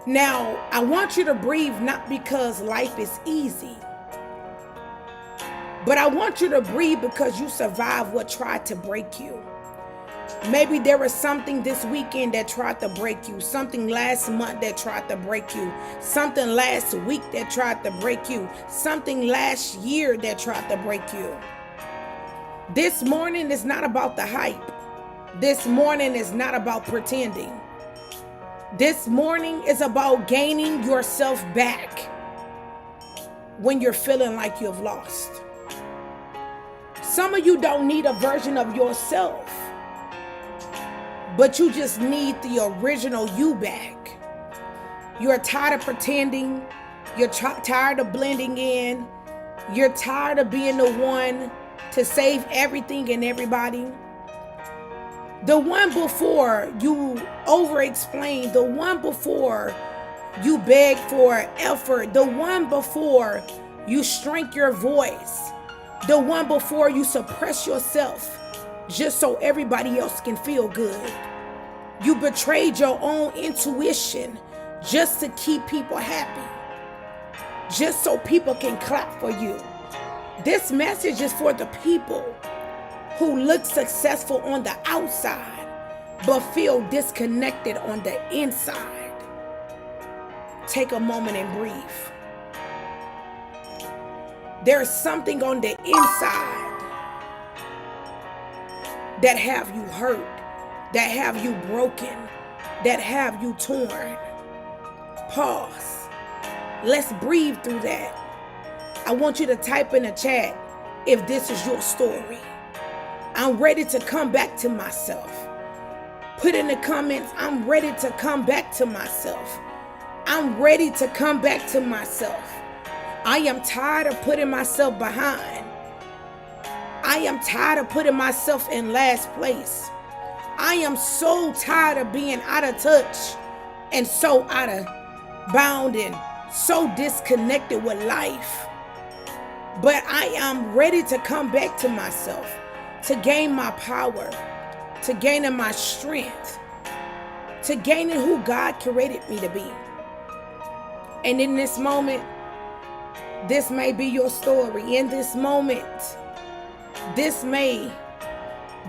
Now, I want you to breathe not because life is easy, but I want you to breathe because you survived what tried to break you. Maybe there was something this weekend that tried to break you, something last month that tried to break you, something last week that tried to break you, something last year that tried to break you. This morning is not about the hype. This morning is not about pretending. This morning is about gaining yourself back when you're feeling like you've lost. Some of you don't need a version of yourself, but you just need the original you back. You're tired of pretending. You're tired of blending in. You're tired of being the one to save everything and everybody. The one before you over-explain, the one before you beg for effort, the one before you shrink your voice, the one before you suppress yourself just so everybody else can feel good. You betrayed your own intuition just to keep people happy, just so people can clap for you. This message is for the people who look successful on the outside but feel disconnected on the inside. Take a moment and breathe. There's something on the inside that have you hurt, that have you broken, that have you torn. Pause. Let's breathe through that. I want you to type in the chat if this is your story. I'm ready to come back to myself. Put in the comments, I'm ready to come back to myself. I'm ready to come back to myself. I am tired of putting myself behind. I am tired of putting myself in last place. I am so tired of being out of touch and so out of bound and so disconnected with life. But I am ready to come back to myself, to gain my power, to gaining my strength, to gaining who God created me to be. And in this moment, this may be your story. In this moment, this may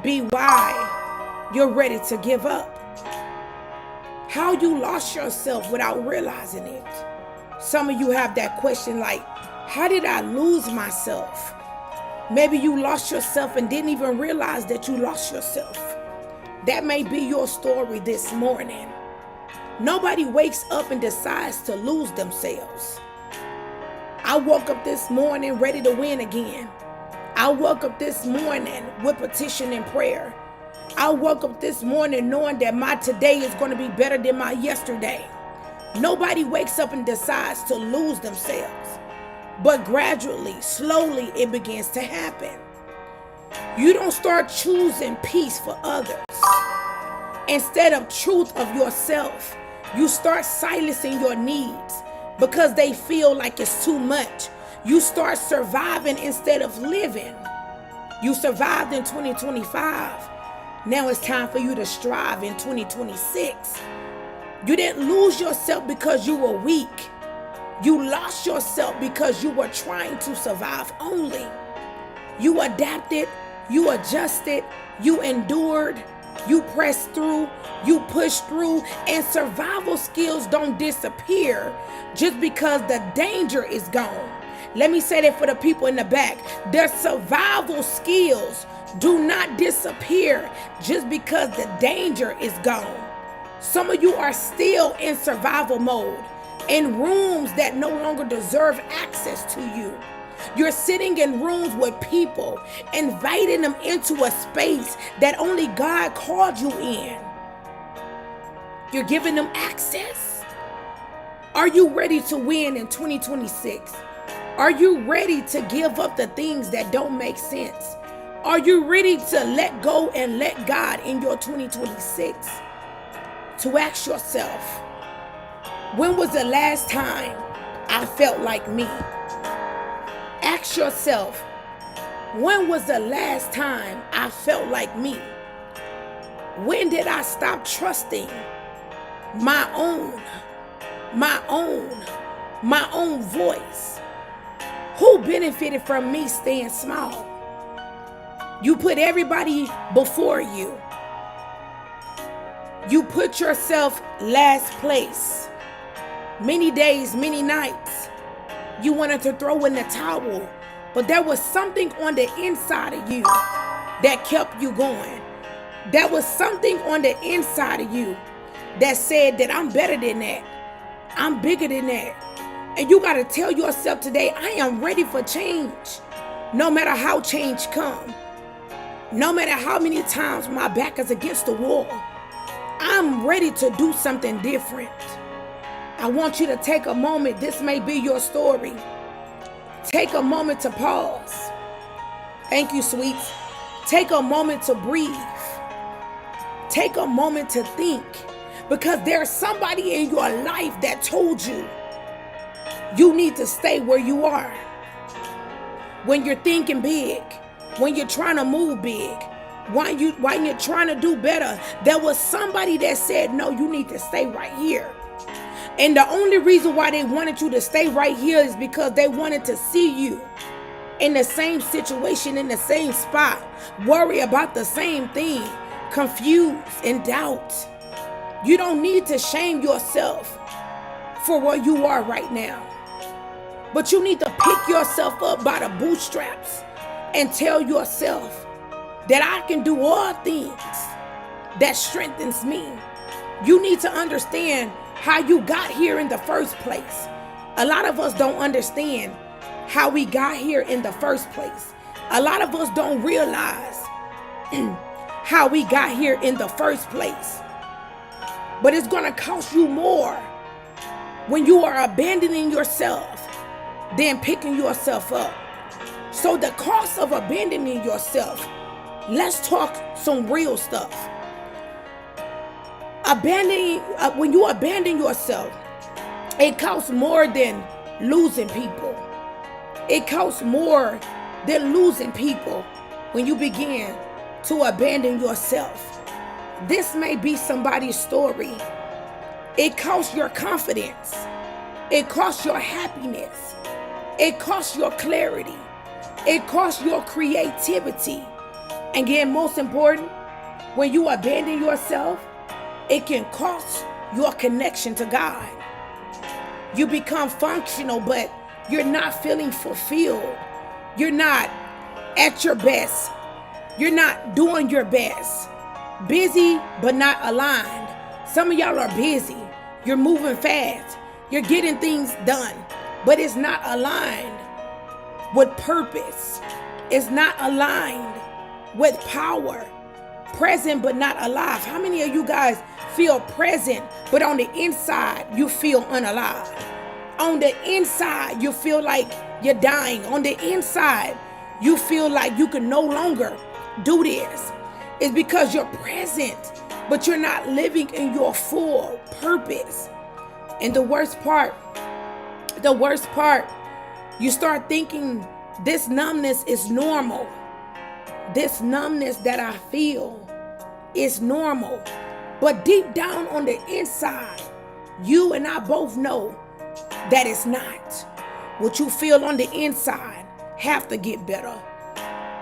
be why you're ready to give up. How you lost yourself without realizing it. Some of you have that question like, how did I lose myself? Maybe you lost yourself and didn't even realize that you lost yourself. That may be your story this morning. Nobody wakes up and decides to lose themselves. I woke up this morning ready to win again. I woke up this morning with petition and prayer. I woke up this morning knowing that my today is going to be better than my yesterday. Nobody wakes up and decides to lose themselves. But gradually, slowly, it begins to happen. You don't start choosing peace for others. Instead of truth of yourself, you start silencing your needs because they feel like it's too much. You start surviving instead of living. You survived in 2025. Now it's time for you to strive in 2026. You didn't lose yourself because you were weak. You lost yourself because you were trying to survive only. You adapted, you adjusted, you endured, you pressed through, you pushed through, and survival skills don't disappear just because the danger is gone. Let me say that for the people in the back. Their survival skills do not disappear just because the danger is gone. Some of you are still in survival mode, in rooms that no longer deserve access to you. You're sitting in rooms with people, inviting them into a space that only God called you in. You're giving them access. Are you ready to win in 2026? Are you ready to give up the things that don't make sense? Are you ready to let go and let God in your 2026? To ask yourself, when was the last time I felt like me? Ask yourself, when was the last time I felt like me? When did I stop trusting my own my own voice. Who benefited from me staying small? You put everybody before you. You put yourself last place. Many days, many nights, you wanted to throw in the towel, but there was something on the inside of you that kept you going. There was something on the inside of you that said that I'm better than that. I'm bigger than that. And you got to tell yourself today, I am ready for change. No matter how change comes. No matter how many times my back is against the wall. I'm ready to do something different. I want you to take a moment. This may be your story. Take a moment to pause. Thank you, sweets. Take a moment to breathe. Take a moment to think. Because there's somebody in your life that told you you need to stay where you are. When you're thinking big, when you're trying to move big, when you're trying to do better, there was somebody that said, no, you need to stay right here. And the only reason why they wanted you to stay right here is because they wanted to see you in the same situation, in the same spot, worry about the same thing, confused and doubt. You don't need to shame yourself for where you are right now. But you need to pick yourself up by the bootstraps and tell yourself that I can do all things that strengthens me. You need to understand how you got here in the first place. A lot of us don't understand how we got here in the first place. A lot of us don't realize how we got here in the first place. But it's going to cost you more when you are abandoning yourself than picking yourself up. So the cost of abandoning yourself, let's talk some real stuff. When you abandon yourself, it costs more than losing people. It costs more than losing people when you begin to abandon yourself. This may be somebody's story. It costs your confidence. It costs your happiness. It costs your clarity. It costs your creativity. And again, most important, when you abandon yourself, it can cost your connection to God. You become functional, but you're not feeling fulfilled. You're not at your best. You're not doing your best. Busy, but not aligned. Some of y'all are busy. You're moving fast. You're getting things done, but it's not aligned with purpose. It's not aligned with power. Present, but not alive. How many of you guys feel present, but on the inside, you feel unalive? On the inside, you feel like you're dying. On the inside, you feel like you can no longer do this. It's because you're present, but you're not living in your full purpose. And the worst part, you start thinking this numbness is normal. This numbness that I feel is normal. But deep down on the inside, you and I both know that it's not. What you feel on the inside have to get better.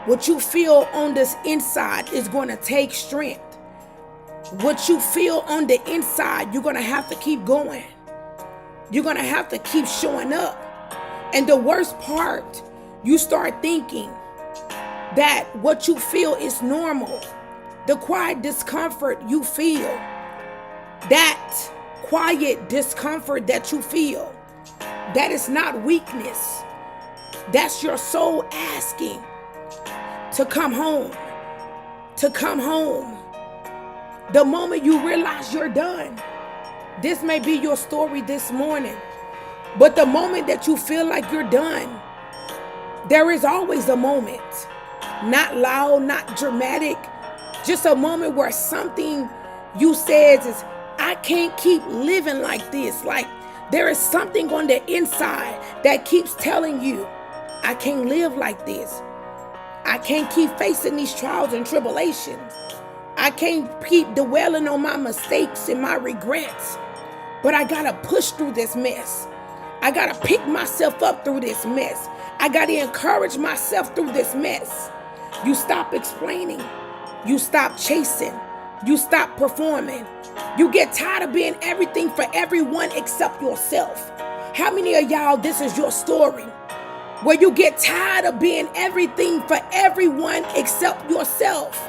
What you feel on this inside is going to take strength. What you feel on the inside, you're going to have to keep going. You're going to have to keep showing up. And the worst part, you start thinking that what you feel is normal. The quiet discomfort you feel, that quiet discomfort that you feel, that is not weakness. That's your soul asking to come home, to come home. The moment you realize you're done, this may be your story this morning, but the moment that you feel like you're done, there is always a moment, not loud, not dramatic, just a moment where something you said is, I can't keep living like this. Like there is something on the inside that keeps telling you, I can't live like this. I can't keep facing these trials and tribulations. I can't keep dwelling on my mistakes and my regrets. but I gotta push through this mess. I gotta pick myself up through this mess. I gotta encourage myself through this mess. You stop explaining. You stop chasing. You stop performing. You get tired of being everything for everyone except yourself. How many of y'all, this is your story? Where you get tired of being everything for everyone except yourself.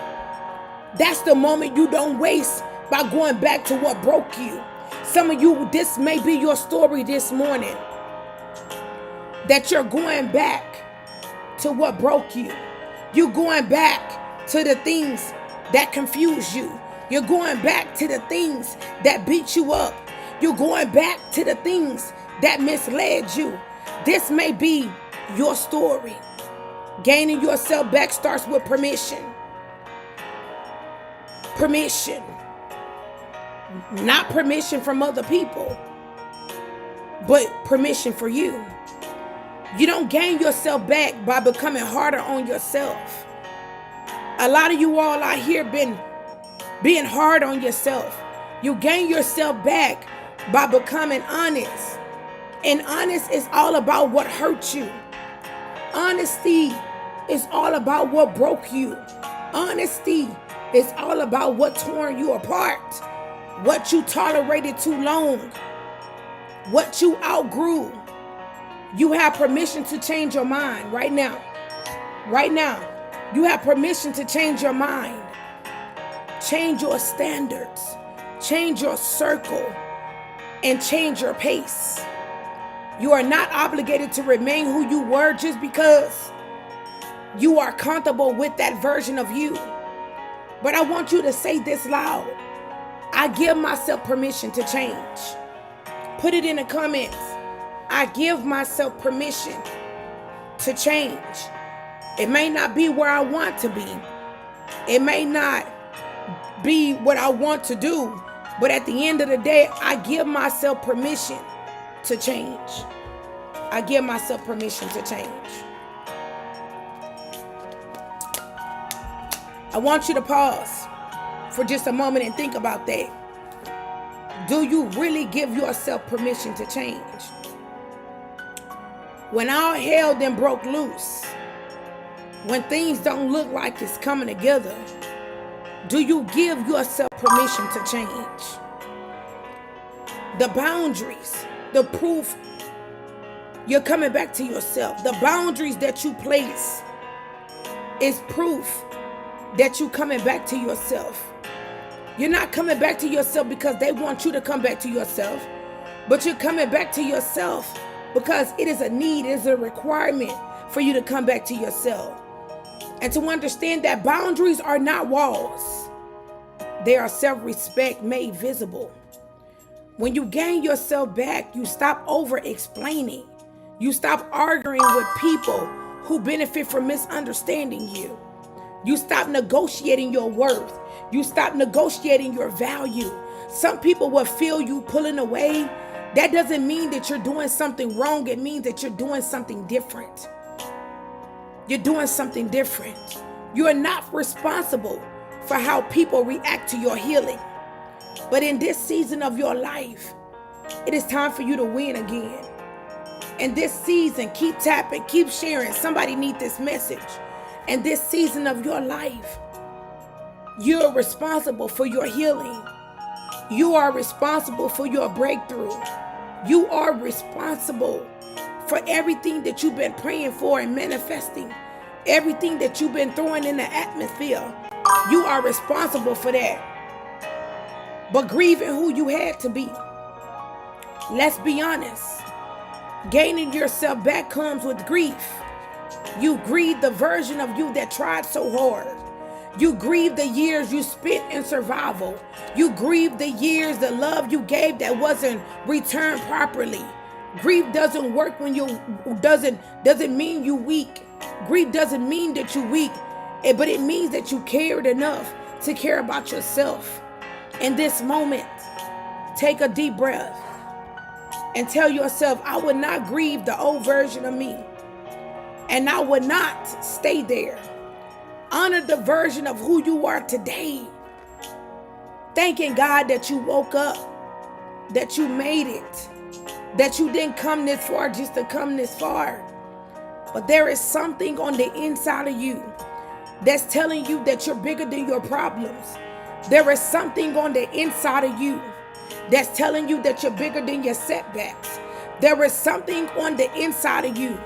That's the moment you don't waste by going back to what broke you. Some of you, this may be your story this morning. That you're going back to what broke you. You're going back to the things that confuse you. You're going back to the things that beat you up. You're going back to the things that misled you. This may be your story. Gaining yourself back starts with permission. Permission. Not permission from other people, but permission for you. You don't gain yourself back by becoming harder on yourself. A lot of you all out here been being hard on yourself. You gain yourself back by becoming honest. And honest is all about what hurt you. Honesty is all about what broke you. Honesty is all about what torn you apart. What you tolerated too long. What you outgrew. You have permission to change your mind right now. Right now. You have permission to change your mind. Change your standards. Change your circle. And change your pace. You are not obligated to remain who you were just because you are comfortable with that version of you. But I want you to say this loud. I give myself permission to change. Put it in the comments. I give myself permission to change. It may not be where I want to be. It may not be what I want to do. But at the end of the day, I give myself permission to change. I give myself permission to change. I want you to pause for just a moment and think about that. Do you really give yourself permission to change? When all hell then broke loose, when things don't look like it's coming together, do you give yourself permission to change? The boundaries, the proof you're coming back to yourself. The boundaries that you place is proof that you're coming back to yourself. You're not coming back to yourself because they want you to come back to yourself, but you're coming back to yourself because it is a need, it is a requirement for you to come back to yourself. And to understand that boundaries are not walls. They are self-respect made visible. When you gain yourself back, you stop over-explaining. You stop arguing with people who benefit from misunderstanding you. You stop negotiating your worth. You stop negotiating your value. Some people will feel you pulling away. That doesn't mean that you're doing something wrong. It means that you're doing something different. You're doing something different. You are not responsible for how people react to your healing. But in this season of your life, it is time for you to win again. In this season, keep tapping, keep sharing. Somebody needs this message. In this season of your life, you're responsible for your healing. You are responsible for your breakthrough. You are responsible for everything that you've been praying for and manifesting. Everything that you've been throwing in the atmosphere. You are responsible for that. But grieving who you had to be. Let's be honest. Gaining yourself back comes with grief. You grieve the version of you that tried so hard. You grieve the years you spent in survival. You grieve the years, the love you gave that wasn't returned properly. Grief doesn't work when you doesn't mean you weak. Grief doesn't mean that you weak, but it means that you cared enough to care about yourself. In this moment, take a deep breath and tell yourself, I would not grieve the old version of me. And I would not stay there. Honor the version of who you are today. Thanking God that you woke up. that you made it, that you didn't come this far just to come this far. But there is something on the inside of you that's telling you that you're bigger than your problems. There is something on the inside of you that's telling you that you're bigger than your setbacks. There is something on the inside of you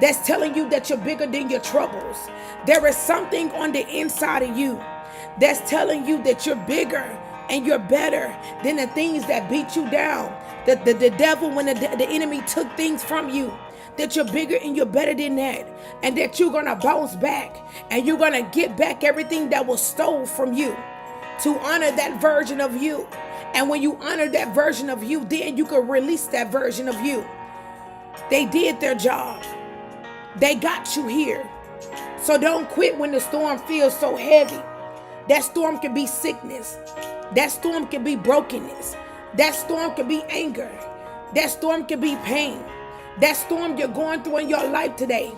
that's telling you that you're bigger than your troubles. There is something on the inside of you that's telling you that you're bigger and you're better than the things that beat you down. The devil, when the enemy took things from you, that you're bigger and you're better than that, and that you're going to bounce back and you're going to get back everything that was stole from you to honor that version of you. And when you honor that version of you, then you can release that version of you. They did their job. They got you here. So don't quit when the storm feels so heavy. That storm can be sickness. That storm can be brokenness. That storm can be anger. That storm can be pain. That storm you're going through in your life today.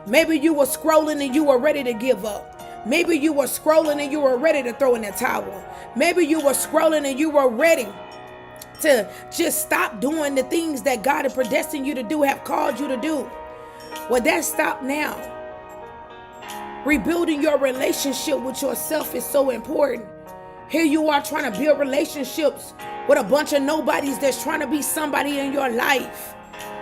Maybe you were scrolling and you were ready to give up. Maybe you were scrolling and you were ready to throw in the towel. Maybe you were scrolling and you were ready to just stop doing the things that God had predestined you to do, have called you to do. Well, that stopped now. Rebuilding your relationship with yourself is so important. Here you are trying to build relationships with a bunch of nobodies that's trying to be somebody in your life.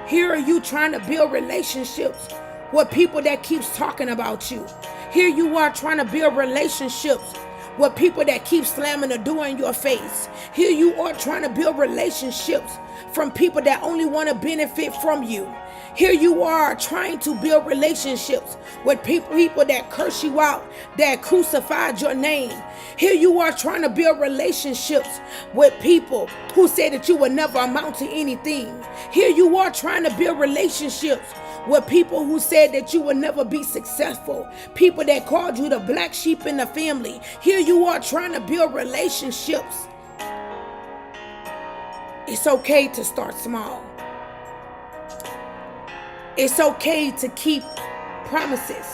Here are you trying to build relationships with people that keeps talking about you. Here you are trying to build relationships with people that keep slamming the door in your face. Here you are trying to build relationships from people that only want to benefit from you. Here you are trying to build relationships with people that curse you out, that crucified your name. Here you are trying to build relationships with people who say that you will never amount to anything. Here you are trying to build relationships with people who said that you will never be successful. People that called you the black sheep in the family. Here you are trying to build relationships. It's okay to start small. It's okay to keep promises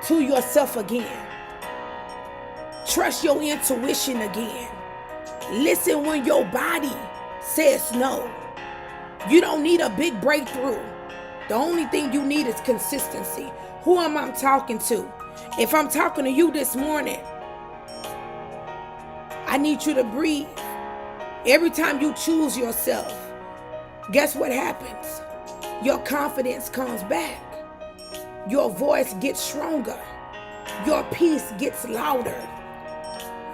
to yourself again. Trust your intuition again. Listen when your body says no. You don't need a big breakthrough. The only thing you need is consistency. Who am I talking to? If I'm talking to you this morning, I need you to breathe. Every time you choose yourself, guess what happens? Your confidence comes back. Your voice gets stronger. Your peace gets louder.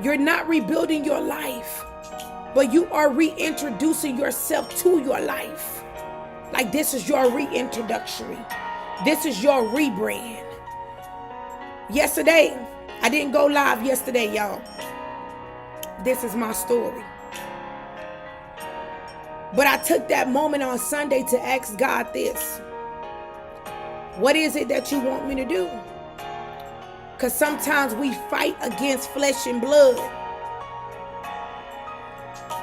You're not rebuilding your life, but you are reintroducing yourself to your life. Like this is your reintroductory. This is your rebrand. Yesterday, I didn't go live yesterday, y'all. This is my story. But I took that moment on Sunday to ask God this. What is it that you want me to do? Because sometimes we fight against flesh and blood.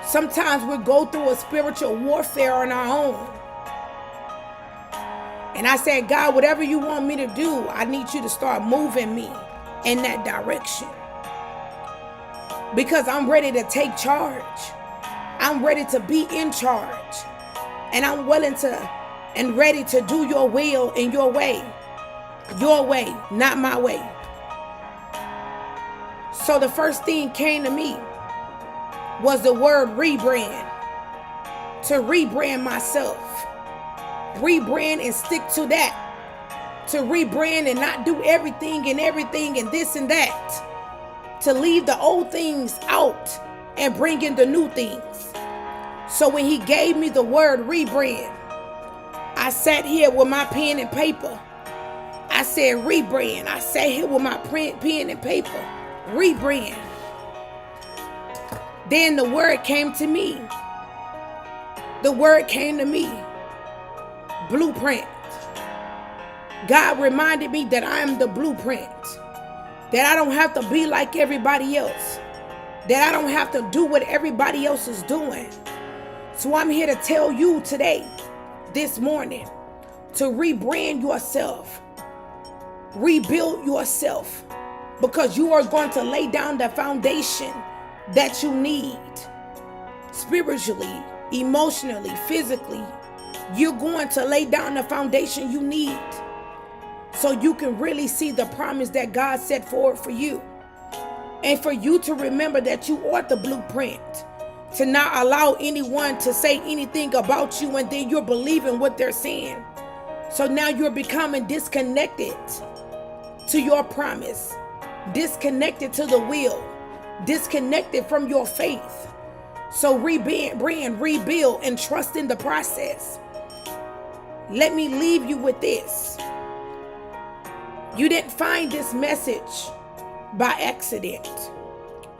Sometimes we go through a spiritual warfare on our own. And I said, God, whatever you want me to do, I need you to start moving me in that direction. Because I'm ready to take charge. I'm ready to be in charge. And I'm willing to and ready to do your will in your way. Your way, not my way. So the first thing came to me was the word rebrand. To rebrand myself. Rebrand and stick to that. To rebrand and not do everything and this and that. To leave the old things out and bring in the new things. So when he gave me the word rebrand, I sat here with my pen and paper. I said rebrand. I sat here with my pen and paper. Rebrand. Then the word came to me. The word came to me. Blueprint. God reminded me that I am the blueprint. That I don't have to be like everybody else. That I don't have to do what everybody else is doing. So I'm here to tell you today, this morning, to rebrand yourself. Rebuild yourself. Because you are going to lay down the foundation that you need. spiritually, emotionally, physically. You're going to lay down the foundation you need so you can really see the promise that God set forward for you. And for you to remember that you are the blueprint, to not allow anyone to say anything about you and then you're believing what they're saying. So now you're becoming disconnected to your promise, disconnected to the will, disconnected from your faith. So rebuild, and trust in the process. Let me leave you with this. You didn't find this message by accident.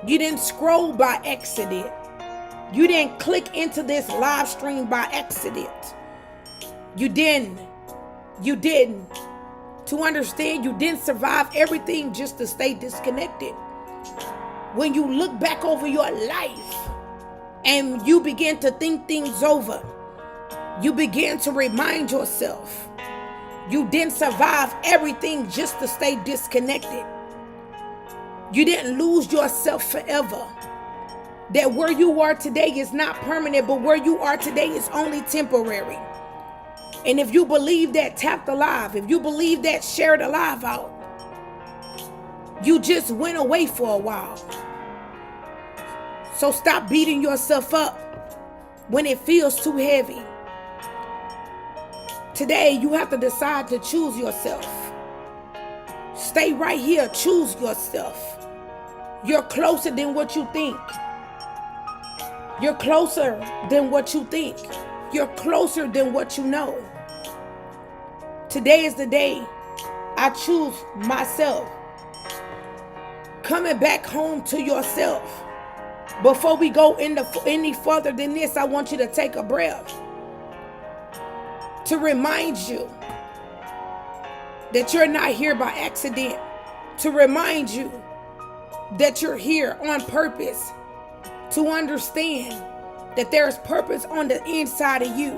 You didn't scroll by accident. You didn't click into this live stream by accident. You didn't. To understand, you didn't survive everything just to stay disconnected. When you look back over your life and you begin to think things over, you begin to remind yourself you didn't survive everything just to stay disconnected. You didn't lose yourself forever. That where you are today is not permanent, but where you are today is only temporary. And if you believe that, tap the live. If you believe that, share the live out. You just went away for a while. So stop beating yourself up when it feels too heavy. Today, you have to decide to choose yourself. Stay right here. Choose yourself. You're closer than what you think. You're closer than what you think. You're closer than what you know. Today is the day I choose myself. Coming back home to yourself. Before we go any further than this, I want you to take a breath. To remind you that you're not here by accident. To remind you that you're here on purpose. To understand that there's purpose on the inside of you.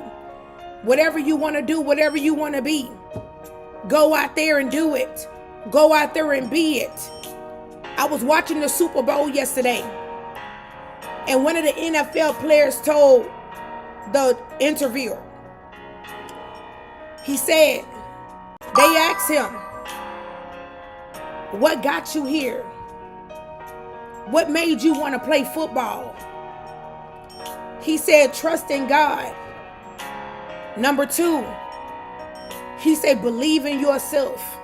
Whatever you want to do, whatever you want to be, go out there and do it. Go out there and be it. I was watching the Super Bowl yesterday, and one of the NFL players told the interviewer, he said, they asked him, what got you here? What made you want to play football? He said, trust in God. Number 2, he said, believe in yourself.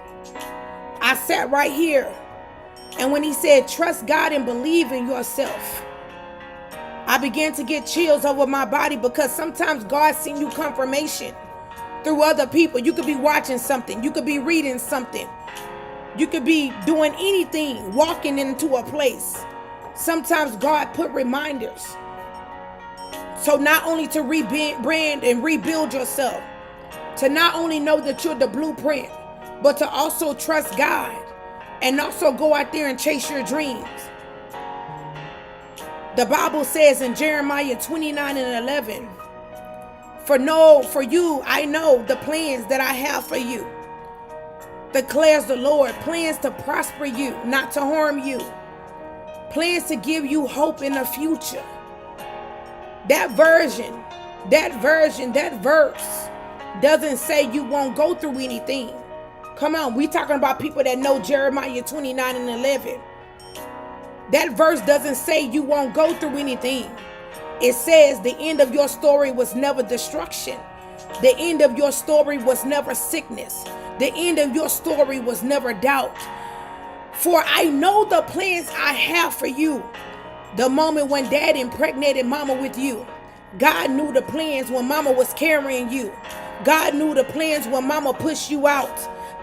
I sat right here, and when he said, trust God and believe in yourself, I began to get chills over my body, because sometimes God sends you confirmation through other people. You could be watching something. You could be reading something. You could be doing anything, walking into a place. Sometimes God put reminders. So not only to rebrand and rebuild yourself, to not only know that you're the blueprint, but to also trust God and also go out there and chase your dreams. The Bible says in Jeremiah 29:11, for you, I know the plans that I have for you, declares the Lord, plans to prosper you, not to harm you, plans to give you hope in the future. That verse doesn't say you won't go through anything. Come on, we talking about people that know Jeremiah 29:11. That verse doesn't say you won't go through anything. It says the end of your story was never destruction. The end of your story was never sickness. The end of your story was never doubt. For I know the plans I have for you. The moment when dad impregnated mama with you, God knew the plans when mama was carrying you. God knew the plans when mama pushed you out.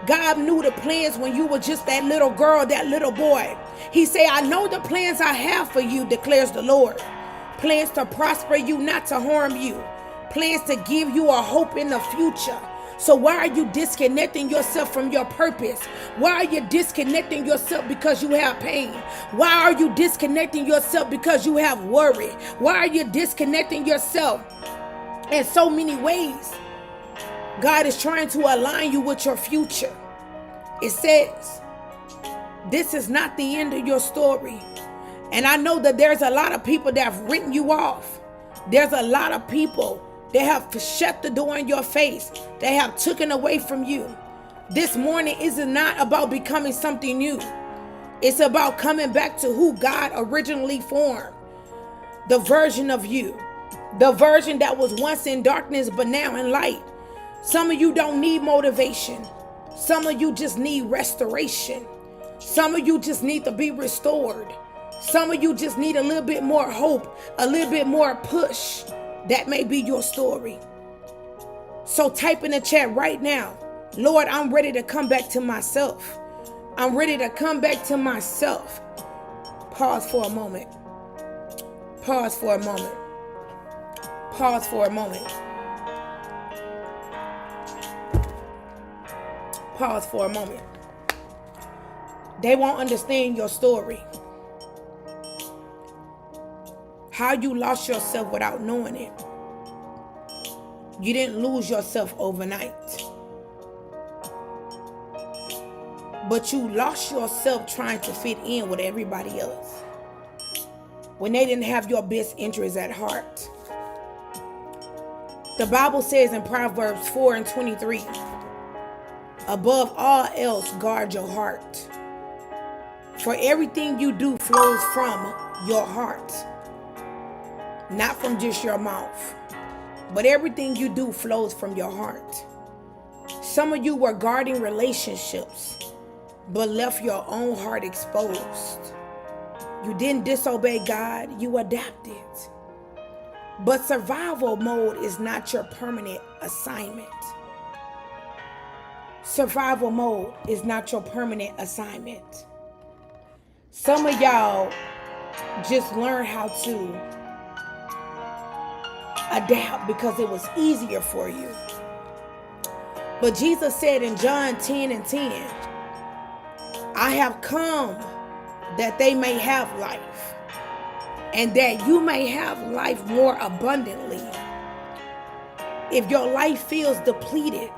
God knew the plans when you were just that little girl, that little boy. He said, I know the plans I have for you, declares the Lord. Plans to prosper you, not to harm you. Plans to give you a hope in the future. So why are you disconnecting yourself from your purpose? Why are you disconnecting yourself because you have pain? Why are you disconnecting yourself because you have worry? Why are you disconnecting yourself in so many ways? God is trying to align you with your future. It says, this is not the end of your story. And I know that there's a lot of people that have written you off. There's a lot of people that have shut the door in your face. They have taken away from you. This morning is not about becoming something new. It's about coming back to who God originally formed. The version of you. The version that was once in darkness but now in light. Some of you don't need motivation. Some of you just need restoration. Some of you just need to be restored. Some of you just need a little bit more hope, a little bit more push. That may be your story. So type in the chat right now, Lord, I'm ready to come back to myself. I'm ready to come back to myself. Pause for a moment. Pause for a moment. Pause for a moment. Pause for a moment. They won't understand your story. How you lost yourself without knowing it. You didn't lose yourself overnight. But you lost yourself trying to fit in with everybody else. When they didn't have your best interests at heart. The Bible says in Proverbs 4:23, above all else, guard your heart. For everything you do flows from your heart. Not from just your mouth. But everything you do flows from your heart. Some of you were guarding relationships, but left your own heart exposed. You didn't disobey God, you adapted. But survival mode is not your permanent assignment. Survival mode is not your permanent assignment. Some of y'all just learned how to adapt because it was easier for you. But Jesus said in John 10:10, I have come that they may have life, and that you may have life more abundantly. If your life feels depleted,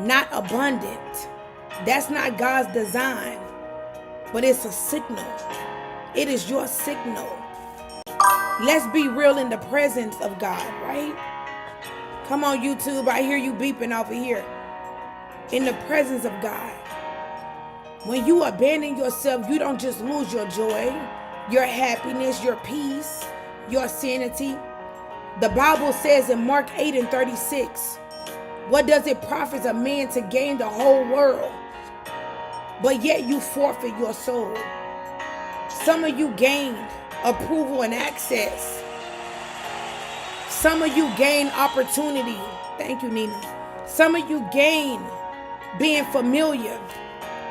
not abundant, that's not God's design, but it's a signal. It is your signal. Let's be real in the presence of God, right? Come on, YouTube, I hear you beeping over here. In the presence of God. When you abandon yourself, you don't just lose your joy, your happiness, your peace, your sanity. The Bible says in Mark 8:36, what does it profit a man to gain the whole world, but yet you forfeit your soul? Some of you gained approval and access. Some of you gain opportunity. Thank you, Nina. Some of you gain being familiar,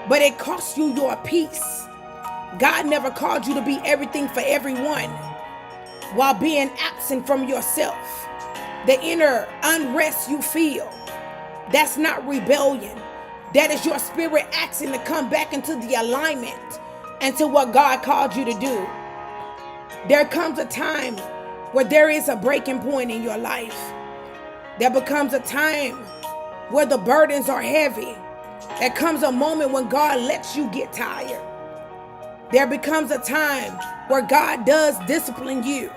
but it costs you your peace. God never called you to be everything for everyone while being absent from yourself. The inner unrest you feel, that's not rebellion. That is your spirit asking to come back into the alignment and to what God called you to do. There comes a time where there is a breaking point in your life. There becomes a time where the burdens are heavy. There comes a moment when God lets you get tired. There becomes a time where God does discipline you.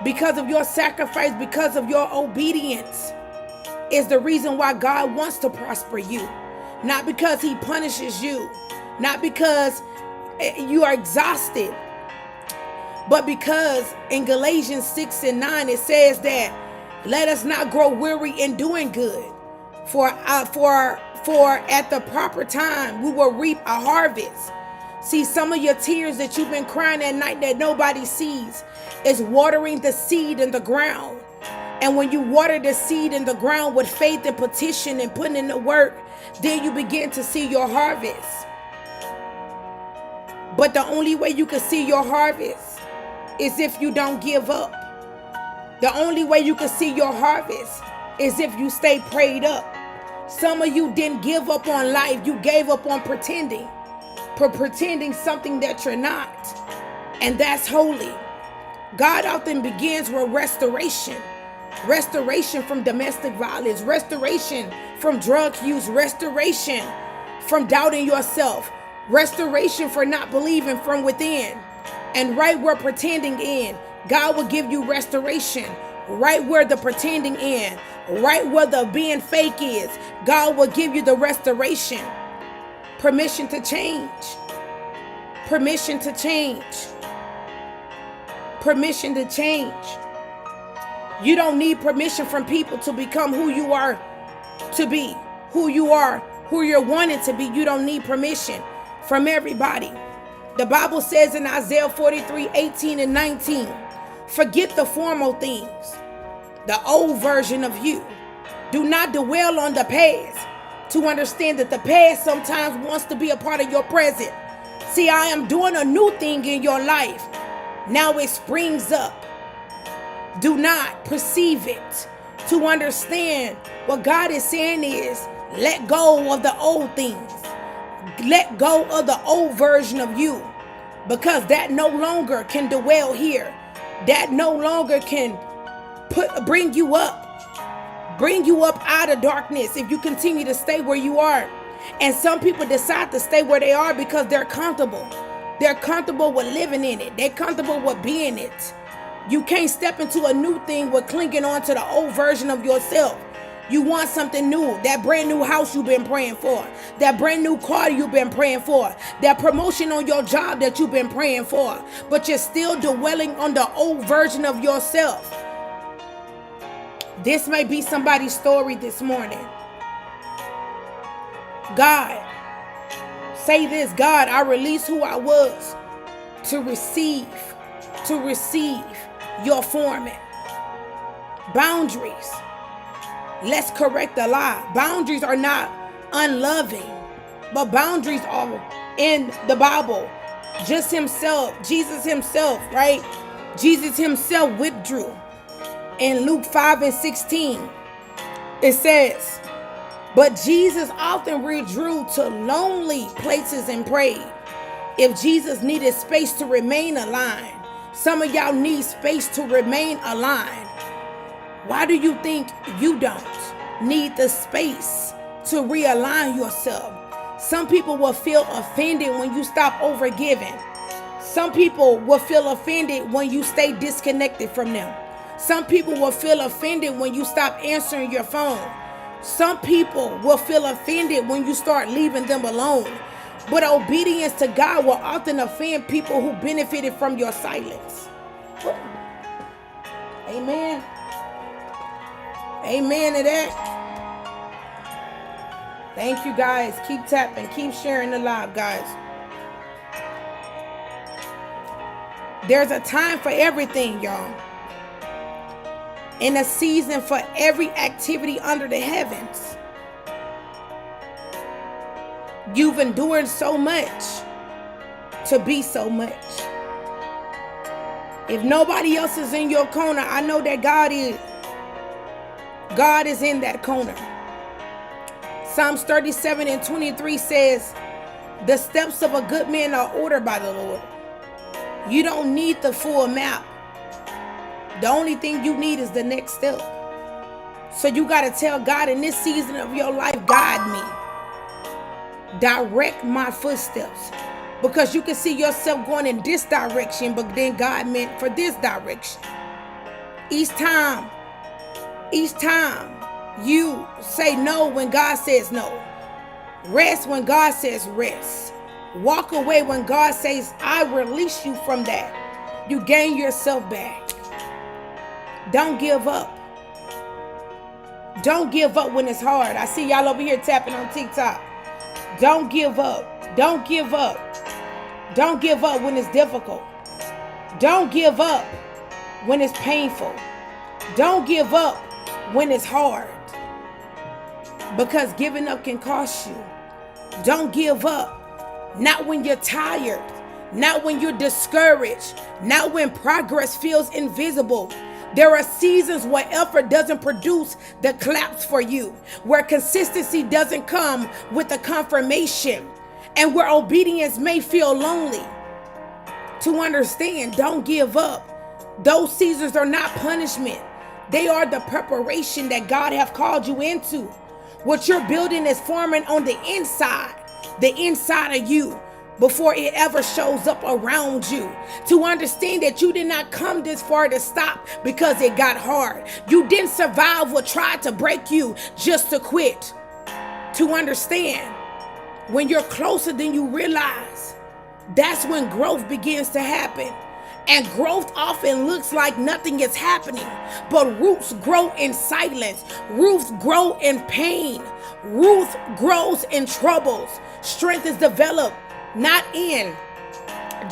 Because of your sacrifice, because of your obedience, is the reason why God wants to prosper you. Not because he punishes you. Not because you are exhausted. But because in Galatians 6:9 it says that let us not grow weary in doing good. For at the proper time we will reap a harvest. See, some of your tears that you've been crying at night that nobody sees is watering the seed in the ground. And when you water the seed in the ground with faith and petition and putting in the work, then you begin to see your harvest. But the only way you can see your harvest is if you don't give up. The only way you can see your harvest is if you stay prayed up. Some of you didn't give up on life. You gave up on pretending. Pretending something that you're not. And that's holy. God often begins with restoration. Restoration from domestic violence. Restoration from drug use. Restoration from doubting yourself. Restoration for not believing from within. And right where pretending ends God will give you restoration right where the pretending is, right where the being fake is. God will give you the restoration. Permission to change. Permission to change. Permission to change. You don't need permission from people to become who you are to be, who you are, who you're wanting to be. You don't need permission from everybody. The Bible says in Isaiah 43:18 and 19, forget the formal things, the old version of you. Do not dwell on the past, to understand that the past sometimes wants to be a part of your present. See, I am doing a new thing in your life. Now it springs up. Do not perceive it. To understand what God is saying is, let go of the old things. Let go of the old version of you, because that no longer can dwell here. That no longer can bring you up out of darkness if you continue to stay where you are. And some people decide to stay where they are because they're comfortable. They're comfortable with living in it. They're comfortable with being it. You can't step into a new thing with clinging on to the old version of yourself. You want something new, that brand new house you've been praying for, that brand new car you've been praying for, that promotion on your job that you've been praying for, but you're still dwelling on the old version of yourself. This may be somebody's story this morning. God, say this: God, I release who I was to receive your forming. Boundaries. Let's correct the lie. Boundaries are not unloving, but boundaries are in the Bible. Jesus himself, right? Jesus himself withdrew. In Luke 5:16, it says, but Jesus often withdrew to lonely places and prayed. If Jesus needed space to remain aligned, some of y'all need space to remain aligned. Why do you think you don't need the space to realign yourself? Some people will feel offended when you stop overgiving. Some people will feel offended when you stay disconnected from them. Some people will feel offended when you stop answering your phone. Some people will feel offended when you start leaving them alone. But obedience to God will often offend people who benefited from your silence. Amen. Amen to that. Thank you, guys. Keep tapping. Keep sharing the live, guys. There's a time for everything, y'all. And a season for every activity under the heavens. You've endured so much to be so much. If nobody else is in your corner, I know that God is. God is in that corner. Psalms 37:23 says, the steps of a good man are ordered by the Lord. You don't need the full map. The only thing you need is the next step. So you got to tell God, in this season of your life, guide me. Direct my footsteps. Because you can see yourself going in this direction, but then God meant for this direction. Each time you say no when God says no. Rest when God says rest. Walk away when God says, I release you from that. You gain yourself back. Don't give up. Don't give up when it's hard. I see y'all over here tapping on TikTok. Don't give up. Don't give up. Don't give up when it's difficult. Don't give up when it's painful. Don't give up when it's hard. Because giving up can cost you. Don't give up. Not when you're tired. Not when you're discouraged. Not when progress feels invisible. There are seasons where effort doesn't produce the claps for you, where consistency doesn't come with the confirmation, and where obedience may feel lonely. To understand, don't give up. Those seasons are not punishment. They are the preparation that God have called you into. What you're building is forming on the inside of you. before it ever shows up around you. To understand that you did not come this far to stop because it got hard. You didn't survive what tried to break you just to quit. To understand when you're closer than you realize, that's when growth begins to happen. And growth often looks like nothing is happening, but roots grow in silence. Roots grow in pain. Roots grows in troubles. Strength is developed not in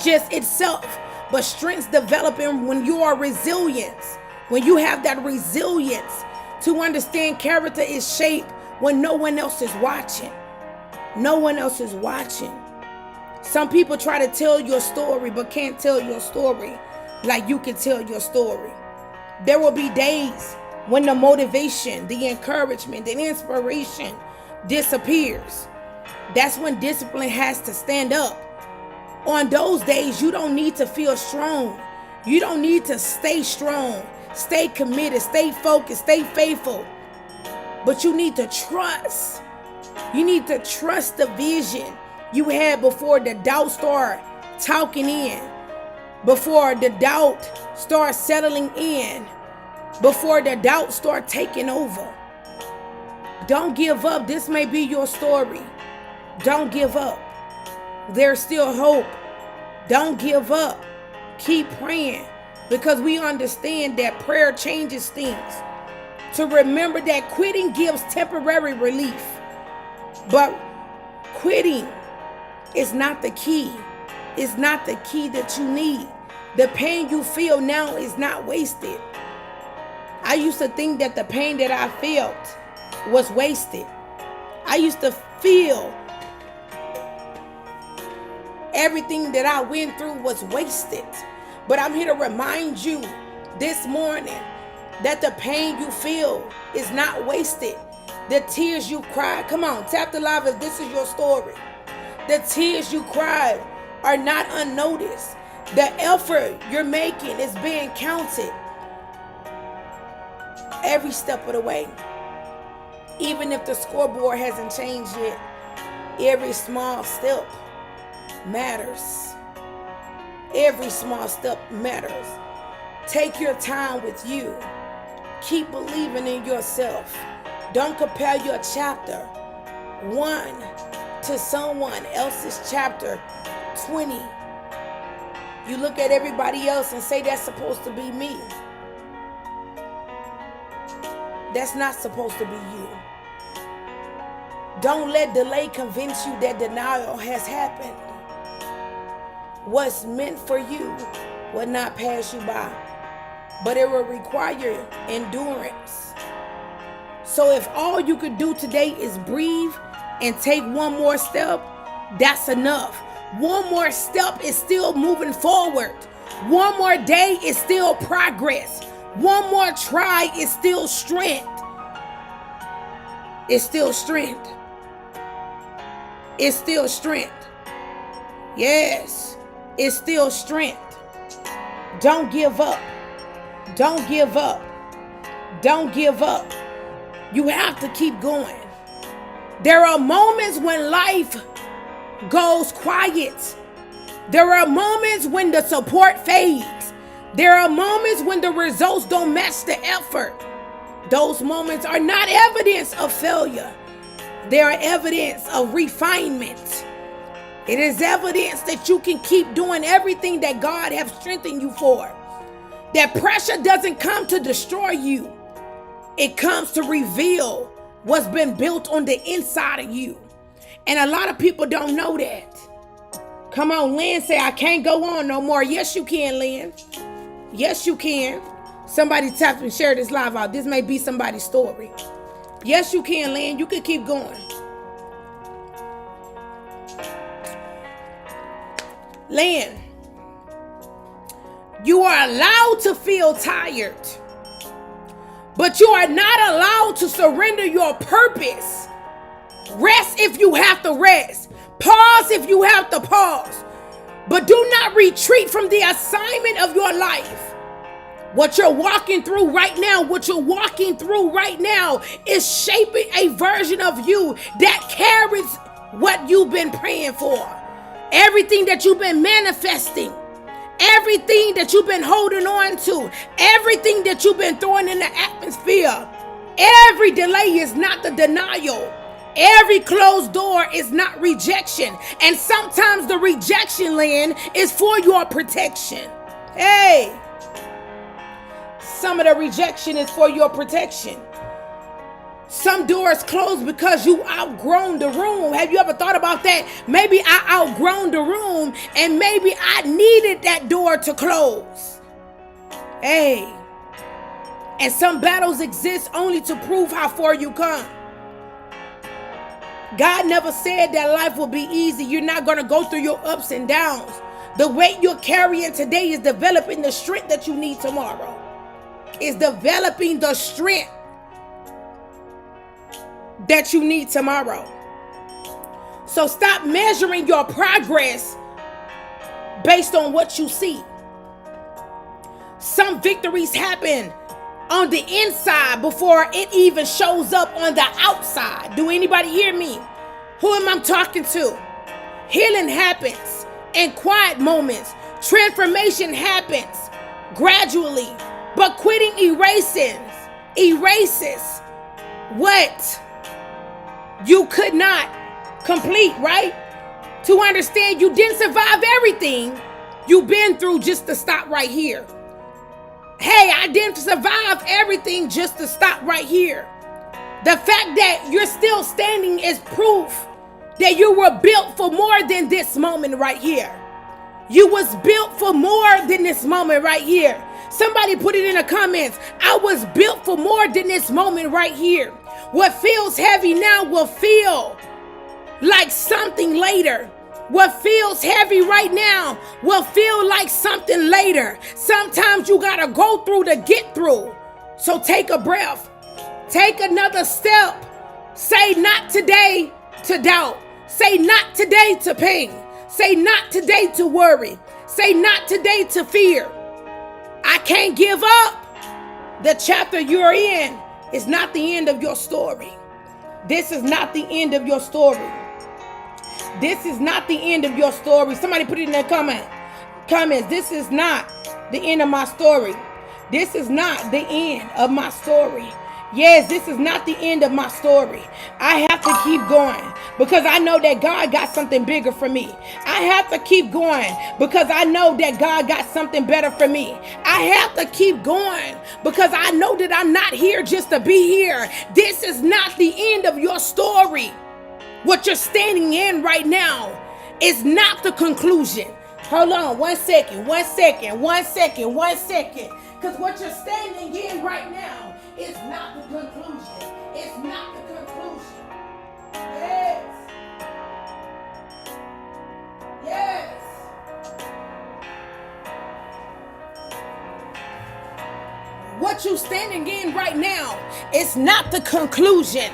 just itself, but strength's developing when you are resilient. When you have that resilience to understand character is shaped when no one else is watching. No one else is watching. Some people try to tell your story, but can't tell your story like you can tell your story. There will be days when the motivation, the encouragement, the inspiration disappears. That's when discipline has to stand up. On those days, you don't need to feel strong. You don't need to stay strong. Stay committed, stay focused, stay faithful. But you need to trust. You need to trust the vision you had before the doubt start talking in, before the doubt start settling in, before the doubt start taking over. Don't give up. This may be your story. Don't give up. There's still hope. Don't give up. Keep praying, because we understand that prayer changes things. To remember that quitting gives temporary relief, but quitting is not the key. It's not the key that you need. The pain you feel now is not wasted. I used to think that the pain that I felt was wasted. I used to feel everything that I went through was wasted. But I'm here to remind you this morning that the pain you feel is not wasted. The tears you cried, come on, tap the live if this is your story. The tears you cried are not unnoticed. The effort you're making is being counted every step of the way. Even if the scoreboard hasn't changed yet, every small step matters. Every small step matters. Take your time with you. Keep believing in yourself. Don't compare your chapter 1 to someone else's chapter 20. You look at everybody else and say that's supposed to be me. That's not supposed to be you. Don't let delay convince you that denial has happened. What's meant for you will not pass you by, but it will require endurance. So if all you could do today is breathe and take one more step, that's enough. One more step is still moving forward. One more day is still progress. One more try is still strength. It's still strength. It's still strength. Yes, it's still strength. Don't give up. Don't give up. Don't give up. You have to keep going. There are moments when life goes quiet. There are moments when the support fades. There are moments when the results don't match the effort. Those moments are not evidence of failure. They are evidence of refinement. It is evidence that you can keep doing everything that God has strengthened you for. That pressure doesn't come to destroy you. It comes to reveal what's been built on the inside of you. And a lot of people don't know that. Come on, Lynn, say, I can't go on no more. Yes, you can, Lynn. Yes, you can. Somebody tap and share this live out. This may be somebody's story. Yes, you can, Lynn. You can keep going. Lynn, you are allowed to feel tired, but you are not allowed to surrender your purpose. Rest if you have to rest. Pause if you have to pause. But do not retreat from the assignment of your life. What you're walking through right now, is shaping a version of you that carries what you've been praying for. everything that you've been manifesting, everything that you've been holding on to, everything that you've been throwing in the atmosphere, every delay is not the denial. Every closed door is not rejection. And sometimes the rejection land is for your protection. Hey, some of the rejection is for your protection. Some doors close because you outgrown the room. Have you ever thought about that? Maybe I outgrown the room and maybe I needed that door to close. Hey, and some battles exist only to prove how far you come. God never said that life will be easy. You're not going to go through your ups and downs. The weight you're carrying today is developing the strength that you need tomorrow. It's developing the strength that you need tomorrow. So stop measuring your progress based on what you see. Some victories happen on the inside before it even shows up on the outside. Do anybody hear me? Who am I talking to? Healing happens in quiet moments. Transformation happens gradually. But quitting erases what you could not complete, right? To understand you didn't survive everything you've been through just to stop right here. Hey, I didn't survive everything just to stop right here. The fact that you're still standing is proof that you were built for more than this moment right here. You was built for more than this moment right here. Somebody put it in the comments. I was built for more than this moment right here. What feels heavy now will feel like something later. What feels heavy right now will feel like something later. Sometimes you gotta go through to get through. So take a breath. Take another step. Say not today to doubt. Say not today to pain. Say not today to worry. Say not today to fear. I can't give up. The chapter you're in is not the end of your story. This is not the end of your story. This is not the end of your story. Somebody put it in the comments. This is not the end of my story. This is not the end of my story. Yes, this is not the end of my story. I have to keep going because I know that God got something bigger for me. I have to keep going because I know that God got something better for me. I have to keep going because I know that I'm not here just to be here. This is not the end of your story. What you're standing in right now is not the conclusion. Hold on, 1 second. Because what you're standing in right now is not the conclusion. It's not the conclusion. Yes. Yes. What you're standing in right now is not the conclusion.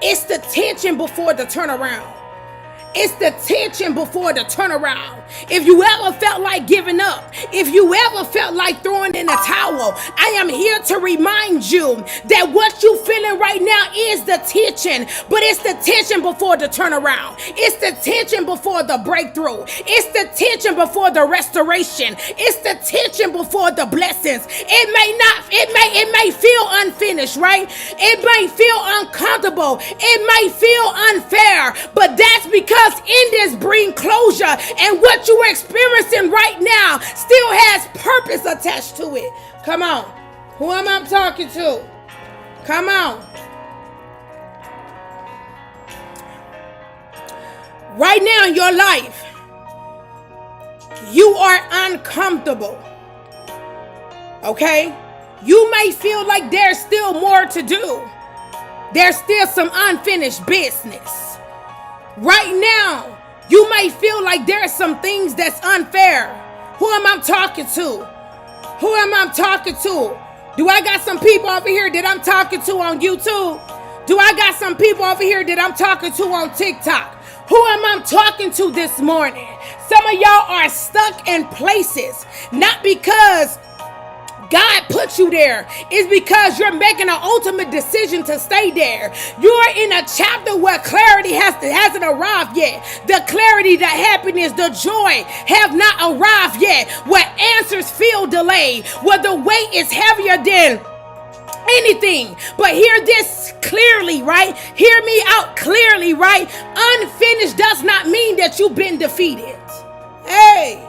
It's the tension before the turnaround. It's the tension before the turnaround. If you ever felt like giving up, if you ever felt like throwing in a towel, I am here to remind you that what you feeling right now is the tension, but it's the tension before the turnaround. It's the tension before the breakthrough. It's the tension before the restoration. It's the tension before the blessings. It may feel unfinished, right? It may feel uncomfortable. It may feel unfair, but that's because in this bring closure, and what you are experiencing right now still has purpose attached to it. Come on. Who am I talking to? Come on. Right now in your life, you are uncomfortable. Okay? You may feel like there's still more to do. There's still some unfinished business. Right now, you may feel like there's some things that's unfair. Who am I talking to? Who am I talking to? Do I got some people over here that I'm talking to on YouTube? Do I got some people over here that I'm talking to on TikTok? Who am I talking to this morning? Some of y'all are stuck in places, not because God put you there. It's because you're making an ultimate decision to stay there. You're in a chapter where clarity hasn't arrived yet. The clarity, the happiness, the joy have not arrived yet. Where answers feel delayed. Where the weight is heavier than anything. But hear this clearly, right? Hear me out clearly, right? Unfinished does not mean that you've been defeated. Hey,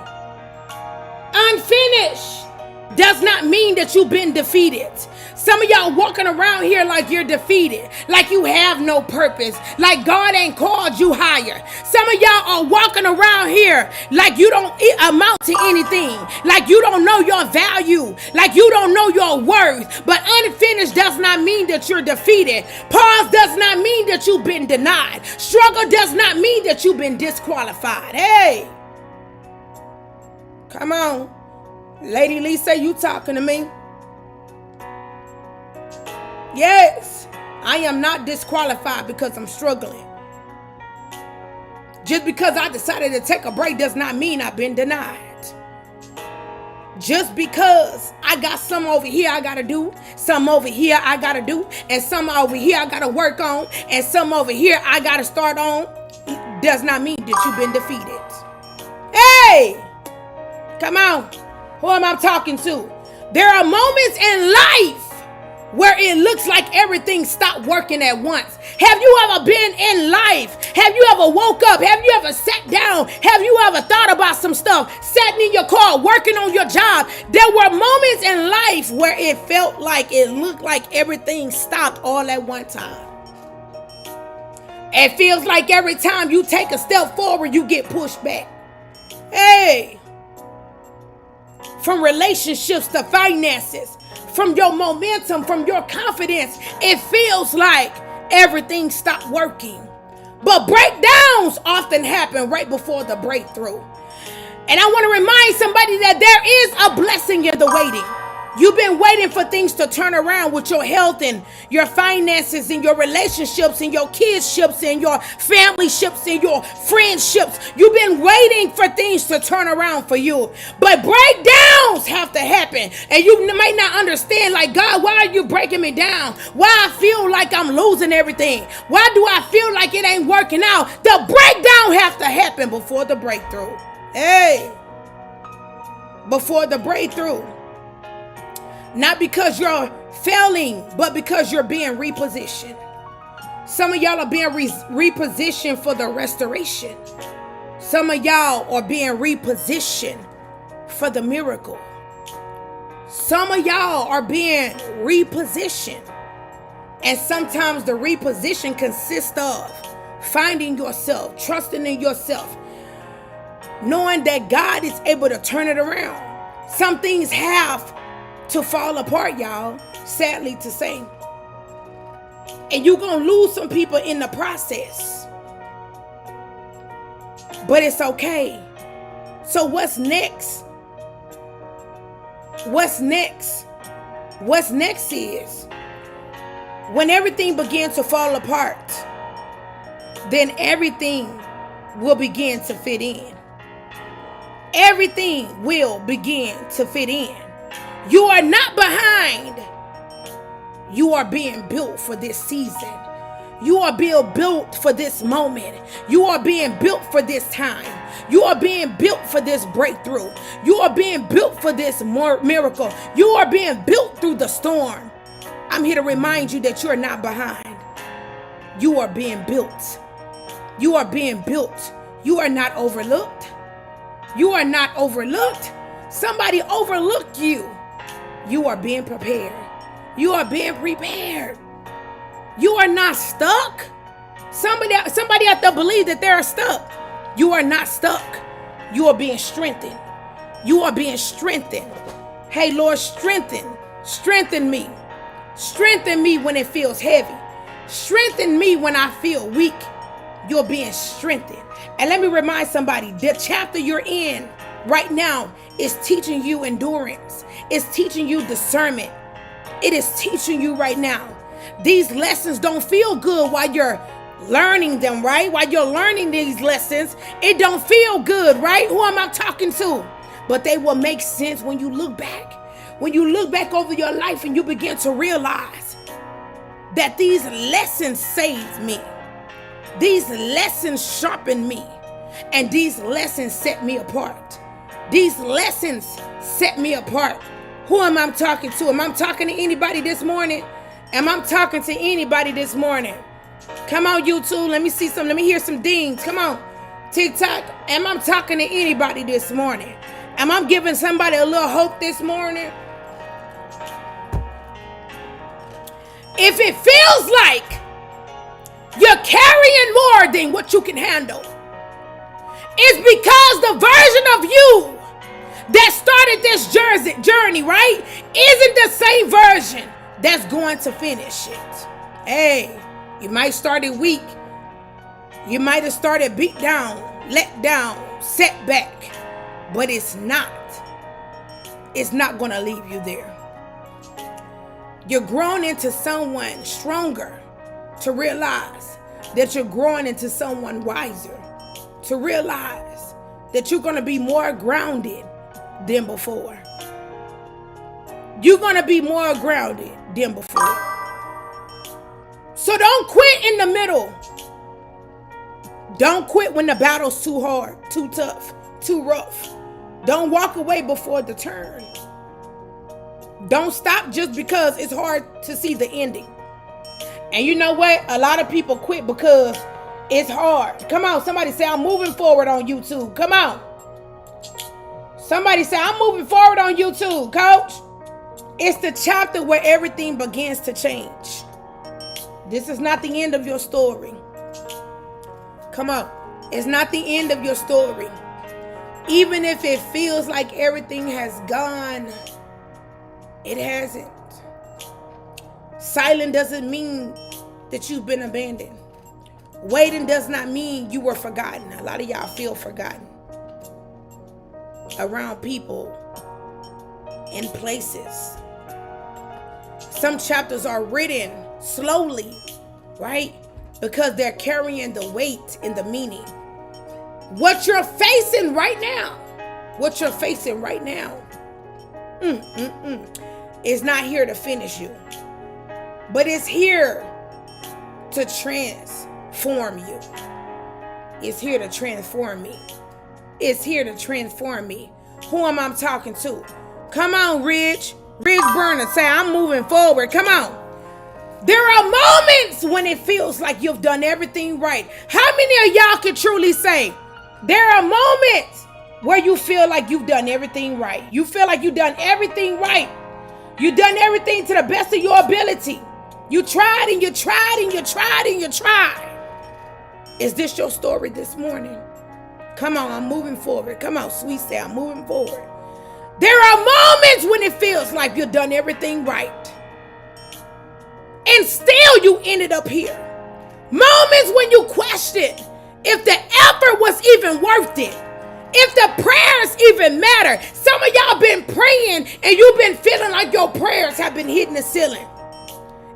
unfinished does not mean that you've been defeated. Some of y'all walking around here like you're defeated, like you have no purpose, like God ain't called you higher. Some of y'all are walking around here like you don't amount to anything, like you don't know your value, like you don't know your worth. But unfinished does not mean that you're defeated. Pause does not mean that you've been denied. Struggle does not mean that you've been disqualified. Hey, come on. Lady Lisa, you talking to me? Yes, I am not disqualified because I'm struggling. Just because I decided to take a break does not mean I've been denied. Just because I got some over here I gotta do, some over here I gotta do, and some over here I gotta work on, and some over here I gotta start on, does not mean that you've been defeated. Hey, come on. Who am I talking to? There are moments in life where it looks like everything stopped working at once. Have you ever been in life? Have you ever woke up? Have you ever sat down? Have you ever thought about some stuff? Sat in your car, working on your job? There were moments in life where it felt like it looked like everything stopped all at one time. It feels like every time you take a step forward, you get pushed back. Hey. From relationships to finances, from your momentum, from your confidence, it feels like everything stopped working. But breakdowns often happen right before the breakthrough. And I want to remind somebody that there is a blessing in the waiting. You've been waiting for things to turn around with your health and your finances and your relationships and your kidships and your familyships and your friendships. You've been waiting for things to turn around for you. But breakdowns have to happen. And you might not understand, like, God, why are you breaking me down? Why I feel like I'm losing everything? Why do I feel like it ain't working out? The breakdown has to happen before the breakthrough. Hey, before the breakthrough. Not because you're failing, but because you're being repositioned. Some of y'all are being repositioned for the restoration. Some of y'all are being repositioned for the miracle. Some of y'all are being repositioned. And sometimes the reposition consists of finding yourself, trusting in yourself, knowing that God is able to turn it around. Some things have to fall apart, y'all, sadly to say. And you're going to lose some people in the process. But it's okay. So what's next? What's next? What's next is when everything begins to fall apart, then everything will begin to fit in. Everything will begin to fit in. You are not behind. You are being built for this season. You are being built for this moment. You are being built for this time. You are being built for this breakthrough. You are being built for this miracle. You are being built through the storm. I'm here to remind you that you are not behind. You are being built. You are being built. You are not overlooked. You are not overlooked. Somebody overlooked you. You are being prepared. You are being prepared. You are not stuck. Somebody out there believe that they're stuck. You are not stuck. You are being strengthened. You are being strengthened. Hey, Lord, strengthen me. Strengthen me when it feels heavy. Strengthen me when I feel weak. You're being strengthened. And let me remind somebody, the chapter you're in right now is teaching you endurance. It's teaching you discernment. It is teaching you right now. These lessons don't feel good while you're learning them, right? While you're learning these lessons, it don't feel good, right? Who am I talking to? But they will make sense when you look back. when you look back over your life and you begin to realize that these lessons saved me, these lessons sharpened me, and these lessons set me apart. These lessons set me apart. Who am I talking to? Am I talking to anybody this morning? Am I talking to anybody this morning? Come on, YouTube. Let me see some. Let me hear some dings. Come on. TikTok. Am I talking to anybody this morning? Am I giving somebody a little hope this morning? If it feels like you're carrying more than what you can handle, it's because the version of you that started this journey, right, isn't the same version that's going to finish it. Hey, you might start it weak. You might have started beat down, let down, set back, but it's not going to leave you there. You're growing into someone stronger, to realize that you're growing into someone wiser, to realize that you're going to be more grounded than before. You're going to be more grounded than before. So don't quit in the middle. Don't quit when the battle's too hard, too tough, too rough. Don't walk away before the turn. Don't stop just because it's hard to see the ending. And you know what? A lot of people quit because it's hard. Come on, somebody say, I'm moving forward on YouTube. Come on. Somebody say, I'm moving forward on YouTube, coach. It's the chapter where everything begins to change. This is not the end of your story. Come on. It's not the end of your story. Even if it feels like everything has gone, it hasn't. Silent doesn't mean that you've been abandoned. Waiting does not mean you were forgotten. A lot of y'all feel forgotten around people, in places. Some chapters are written slowly, right? Because they're carrying the weight and the meaning. What you're facing right now, is not here to finish you, but it's here to transform you. It's here to transform me. It's here to transform me. Who am I talking to? Come on, Ridge Burner, say, I'm moving forward. Come on. There are moments when it feels like you've done everything right. How many of y'all can truly say, there are moments where you feel like you've done everything right? You feel like you've done everything right. You've done everything to the best of your ability. You tried and you tried and you tried and you tried. Is this your story this morning? Come on, I'm moving forward. Come on, sweet, say, I'm moving forward. There are moments when it feels like you've done everything right, and still you ended up here. Moments when you question if the effort was even worth it, if the prayers even matter. Some of y'all been praying and you've been feeling like your prayers have been hitting the ceiling.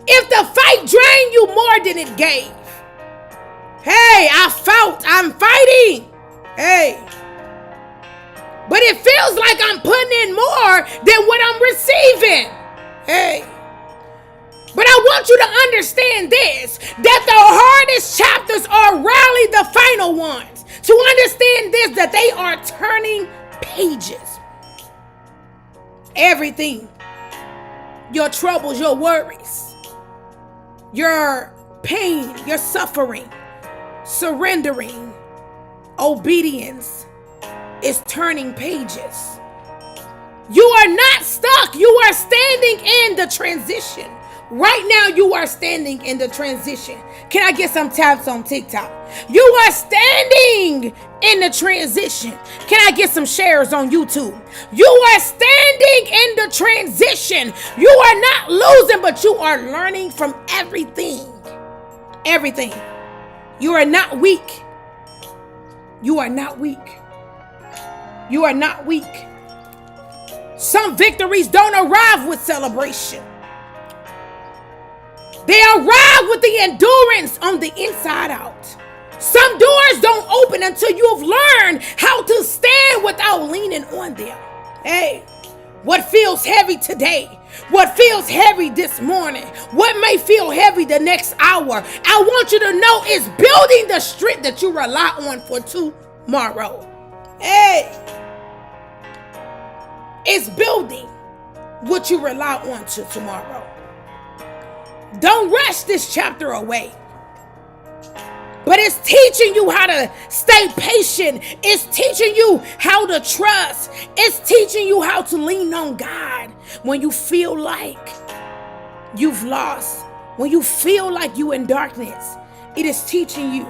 If the fight drained you more than it gave. Hey, I'm fighting. Hey. But it feels like I'm putting in more than what I'm receiving. Hey. But I want you to understand this, that the hardest chapters are rarely the final ones. To understand this, that they are turning pages. Everything, your troubles, your worries, your pain, your suffering, surrendering, obedience is turning pages. You are not stuck. You are standing in the transition. Right now, you are standing in the transition. Can I get some taps on TikTok? You are standing in the transition. Can I get some shares on YouTube? You are standing in the transition. You are not losing, but you are learning from everything. Everything. You are not weak. You are not weak. You are not weak. Some victories don't arrive with celebration. They arrive with the endurance on the inside out. Some doors don't open until you've learned how to stand without leaning on them. Hey, What feels heavy today, what feels heavy this morning, what may feel heavy the next hour, I want you to know it's building the strength that you rely on for tomorrow. Hey, it's building what you rely on to tomorrow. Don't rush this chapter away. But it's teaching you how to stay patient. It's teaching you how to trust. It's teaching you how to lean on God when you feel like you've lost. When you feel like you're in darkness, it is teaching you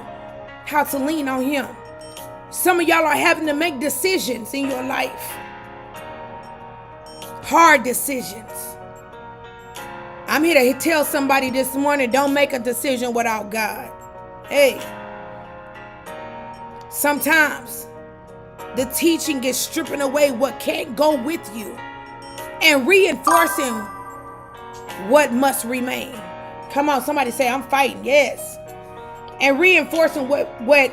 how to lean on Him. Some of y'all are having to make decisions in your life. Hard decisions. I'm here to tell somebody this morning, don't make a decision without God. Hey, sometimes the teaching is stripping away what can't go with you and reinforcing what must remain. Come on, somebody say, I'm fighting. Yes. And reinforcing what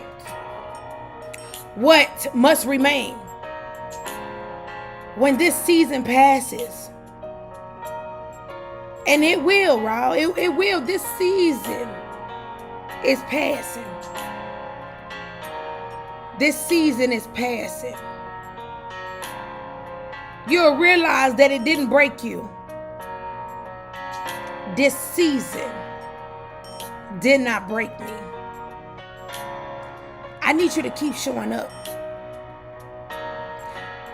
must remain. When this season passes, and it will, Raul, it will, this season is passing. This season is passing. You'll realize that it didn't break you. This season did not break me. I need you to keep showing up.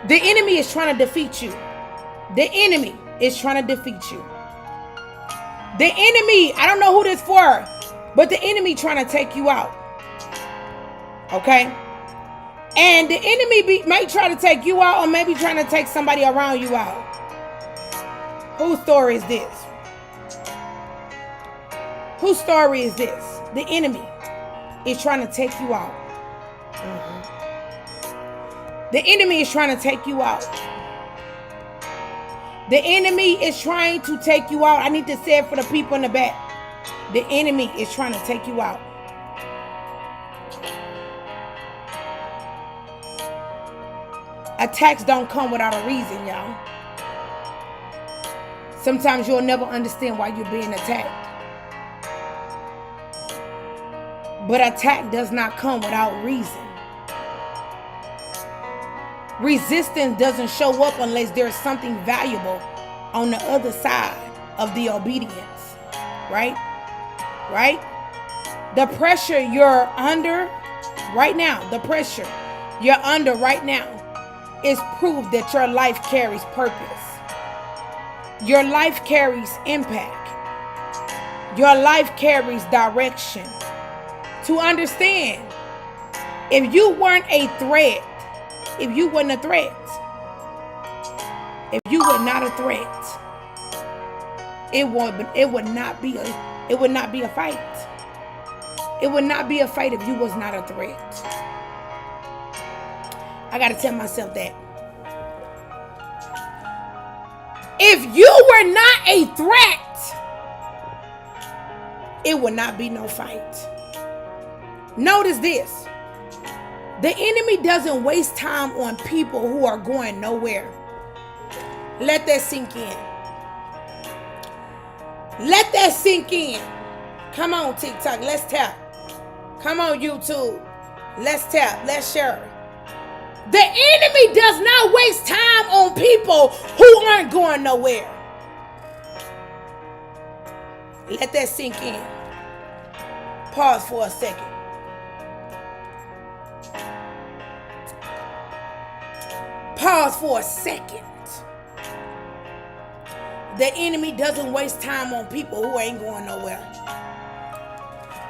The enemy is trying to defeat you. The enemy is trying to defeat you. The enemy, I don't know who this for, but the enemy trying to take you out. Okay? And the enemy may try to take you out, or maybe trying to take somebody around you out. Whose story is this? Whose story is this? The enemy is trying to take you out. The enemy is trying to take you out. The enemy is trying to take you out. I need to say it for the people in the back. The enemy is trying to take you out. Attacks don't come without a reason, y'all. Sometimes you'll never understand why you're being attacked. But attack does not come without reason. Resistance doesn't show up unless there's something valuable on the other side of the obedience. Right? Right? The pressure you're under right now, the pressure you're under right now is proof that your life carries purpose. Your life carries impact. Your life carries direction. To understand, if you weren't a threat, if you weren't a threat, if you were not a threat, it would not be a fight. It would not be a fight if you was not a threat. I got to tell myself that. If you were not a threat, it would not be no fight. Notice this. The enemy doesn't waste time on people who are going nowhere. Let that sink in. Let that sink in. Come on, TikTok. Let's tap. Come on, YouTube. Let's tap. Let's share. The enemy does not waste time on people who aren't going nowhere. Let that sink in. Pause for a second. Pause for a second. The enemy doesn't waste time on people who ain't going nowhere.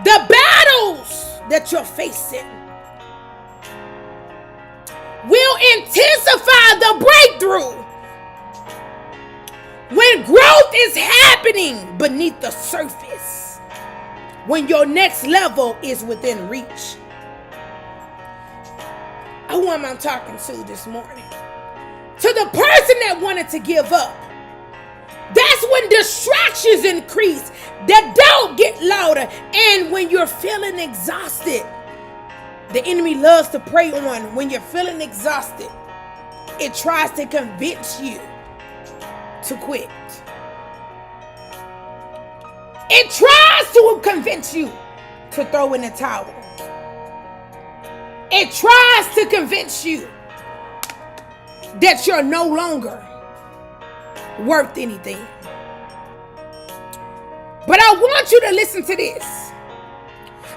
The battles that you're facing will intensify the breakthrough when growth is happening beneath the surface, when your next level is within reach. Who am I talking to this morning? To the person that wanted to give up. That's when distractions increase, that doubt get louder, and when you're feeling exhausted. The enemy loves to prey on when you're feeling exhausted. It tries to convince you to quit. It tries to convince you to throw in the towel. It tries to convince you that you're no longer worth anything. But I want you to listen to this.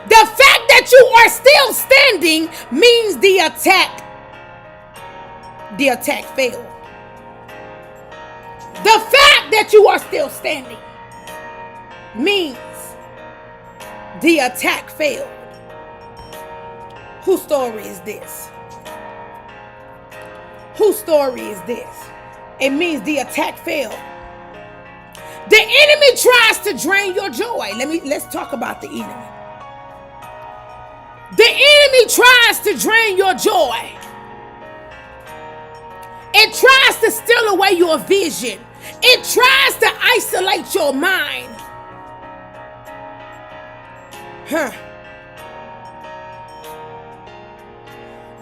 The fact that you are still standing means the attack failed. The fact that you are still standing means the attack failed. Whose story is this? Whose story is this? It means the attack failed. The enemy tries to drain your joy. Let's talk about the enemy. The enemy tries to drain your joy. It tries to steal away your vision. It tries to isolate your mind.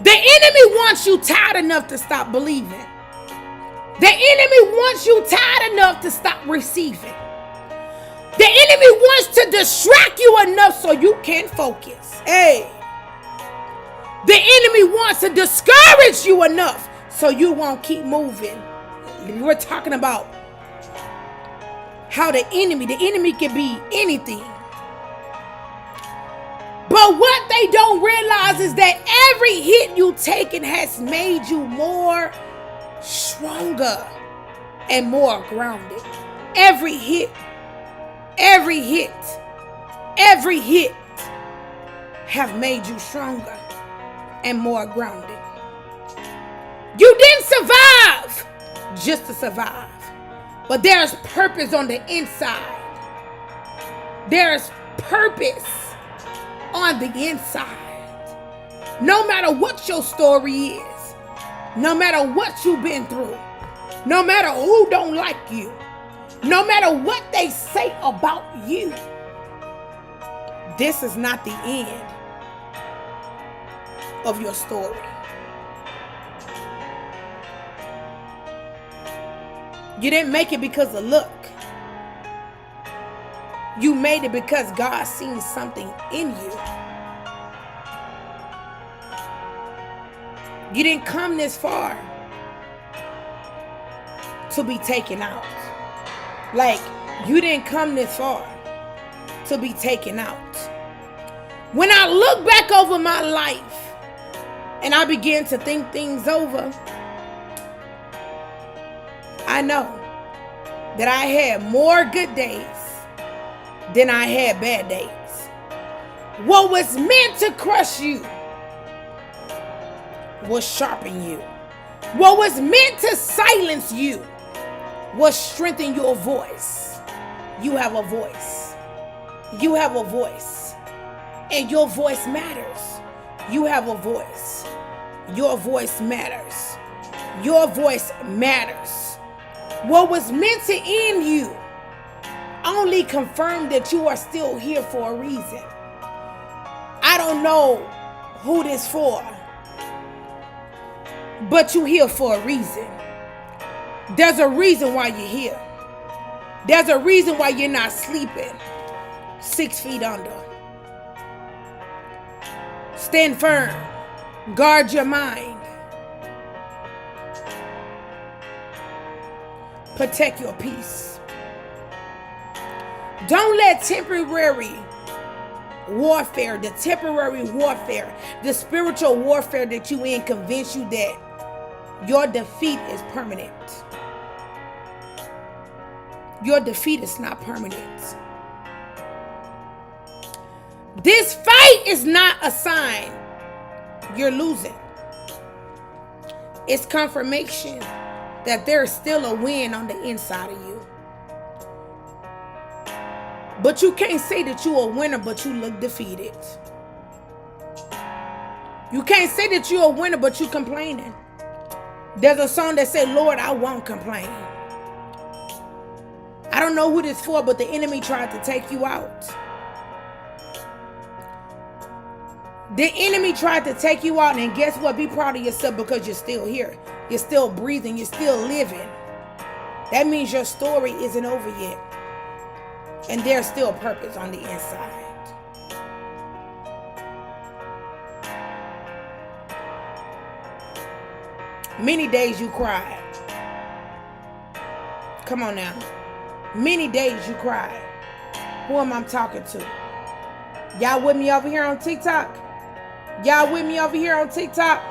The enemy wants you tired enough to stop believing. The enemy wants you tired enough to stop receiving. The enemy wants to distract you enough so you can't focus. Hey. The enemy wants to discourage you enough so you won't keep moving. We're talking about how the enemy can be anything. But what they don't realize is that every hit you taken has made you more stronger and more grounded. Every hit have made you stronger and more grounded. You didn't survive just to survive, but there's purpose on the inside. There's purpose on the inside. No matter what your story is, no matter what you've been through, no matter who don't like you, no matter what they say about you, this is not the end of your story. You didn't make it because of luck. You made it because God seen something in you. You didn't come this far to be taken out. Like, you didn't come this far to be taken out. When I look back over my life and I begin to think things over, I know that I had more good days than I had bad days. What was meant to crush you will sharpen you. What was meant to silence you will strengthen your voice. You have a voice. You have a voice. And your voice matters. You have a voice. Your voice matters. Your voice matters. What was meant to end you only confirmed that you are still here for a reason. I don't know who this for, but you're here for a reason. There's a reason why you're here. There's a reason why you're not sleeping 6 feet under. Stand firm. Guard your mind. Protect your peace. Don't let temporary warfare, the spiritual warfare that you in convince you that your defeat is permanent. Your defeat is not permanent. This fight is not a sign you're losing. It's confirmation that there's still a win on the inside of you. But you can't say that you're a winner, but you look defeated. You can't say that you're a winner, but you're complaining. There's a song that says, Lord, I won't complain. I don't know who this for, but the enemy tried to take you out. The enemy tried to take you out, and guess what? Be proud of yourself because you're still here. You're still breathing. You're still living. that means your story isn't over yet. And there's still purpose on the inside. Many days you cried. Come on now. Many days you cried. Who am I talking to? Y'all with me over here on TikTok? Y'all with me over here on TikTok?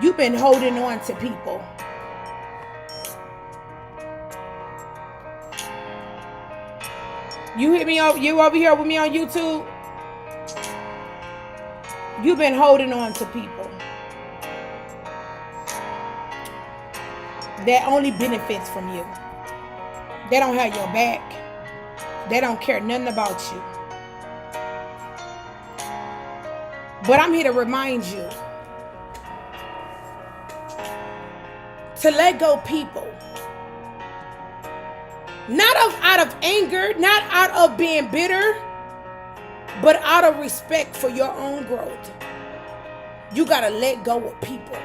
You've been holding on to people. You hit me over, you over here with me on YouTube? You've been holding on to people that only benefits from you. They don't have your back. They don't care nothing about you. But I'm here to remind you to let go people. Not out of anger, not out of being bitter, but out of respect for your own growth. You got to let go of people.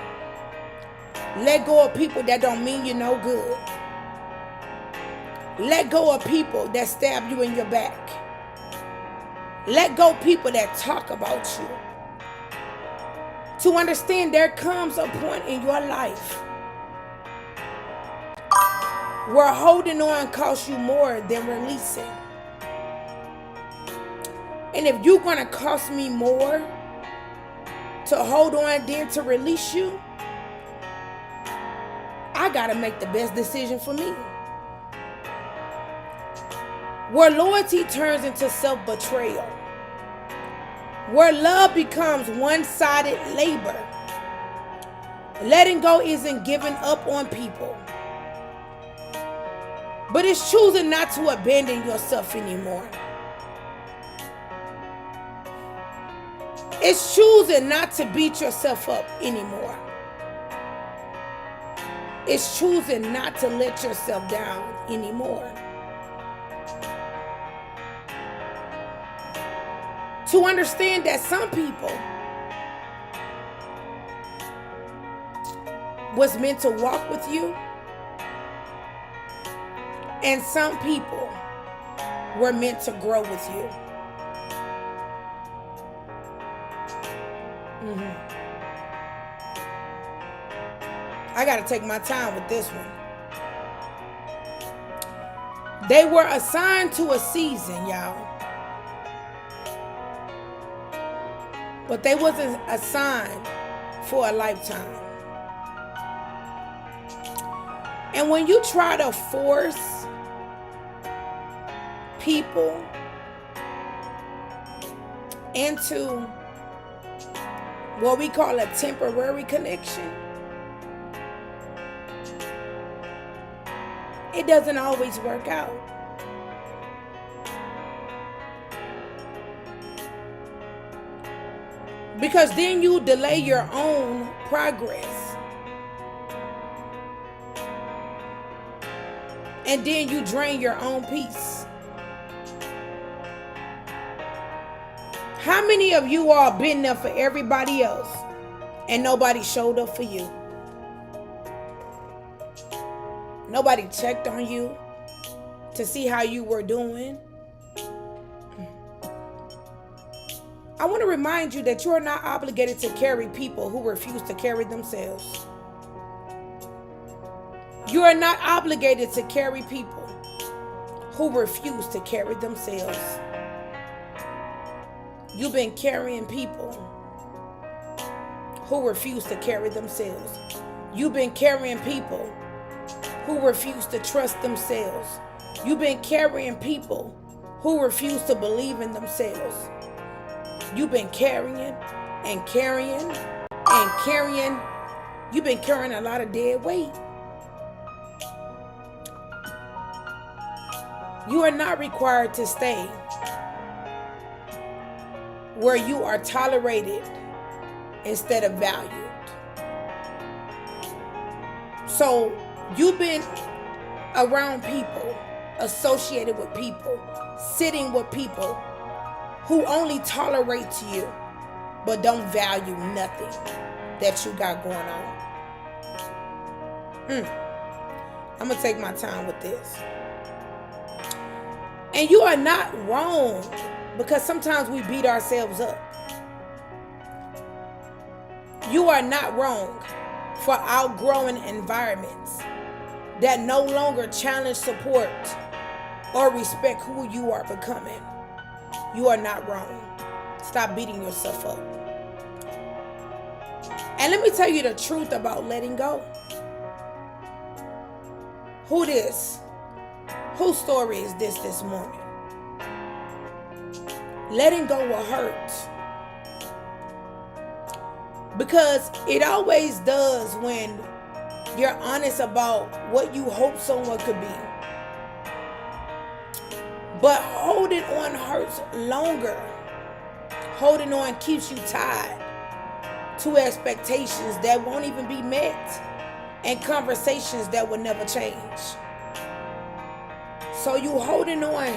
Let go of people that don't mean you no good. Let go of people that stab you in your back. Let go of people that talk about you. To understand there comes a point in your life where holding on costs you more than releasing. And if you're going to cost me more to hold on than to release you, I got to make the best decision for me. Where loyalty turns into self-betrayal. Where love becomes one-sided labor. Letting go isn't giving up on people, but it's choosing not to abandon yourself anymore. It's choosing not to beat yourself up anymore. It's choosing not to let yourself down anymore. To understand that some people was meant to walk with you, and some people were meant to grow with you. I got to take my time with this one. They were assigned to a season, y'all. But they wasn't assigned for a lifetime. And when you try to force people into what we call a temporary connection, it doesn't always work out. Because then you delay your own progress. And then you drain your own peace. How many of you all been there for everybody else and nobody showed up for you? Nobody checked on you to see how you were doing. I want to remind you that you are not obligated to carry people who refuse to carry themselves. You are not obligated to carry people who refuse to carry themselves. You've been carrying people who refuse to carry themselves. You've been carrying people who refuse to trust themselves. You've been carrying people who refuse to believe in themselves. You've been carrying and carrying and carrying. You've been carrying a lot of dead weight. You are not required to stay where you are tolerated instead of valued. So you've been around people, associated with people, sitting with people who only tolerate you but don't value nothing that you got going on. I'm going to take my time with this. And you are not wrong, because sometimes we beat ourselves up. You are not wrong for outgrowing environments that no longer challenge, support, or respect who you are becoming. You are not wrong. Stop beating yourself up. And let me tell you the truth about letting go. Whose story is this morning? Letting go will hurt. Because it always does when you're honest about what you hope someone could be. But holding on hurts longer. Holding on keeps you tied to expectations that won't even be met and conversations that will never change. So you're holding on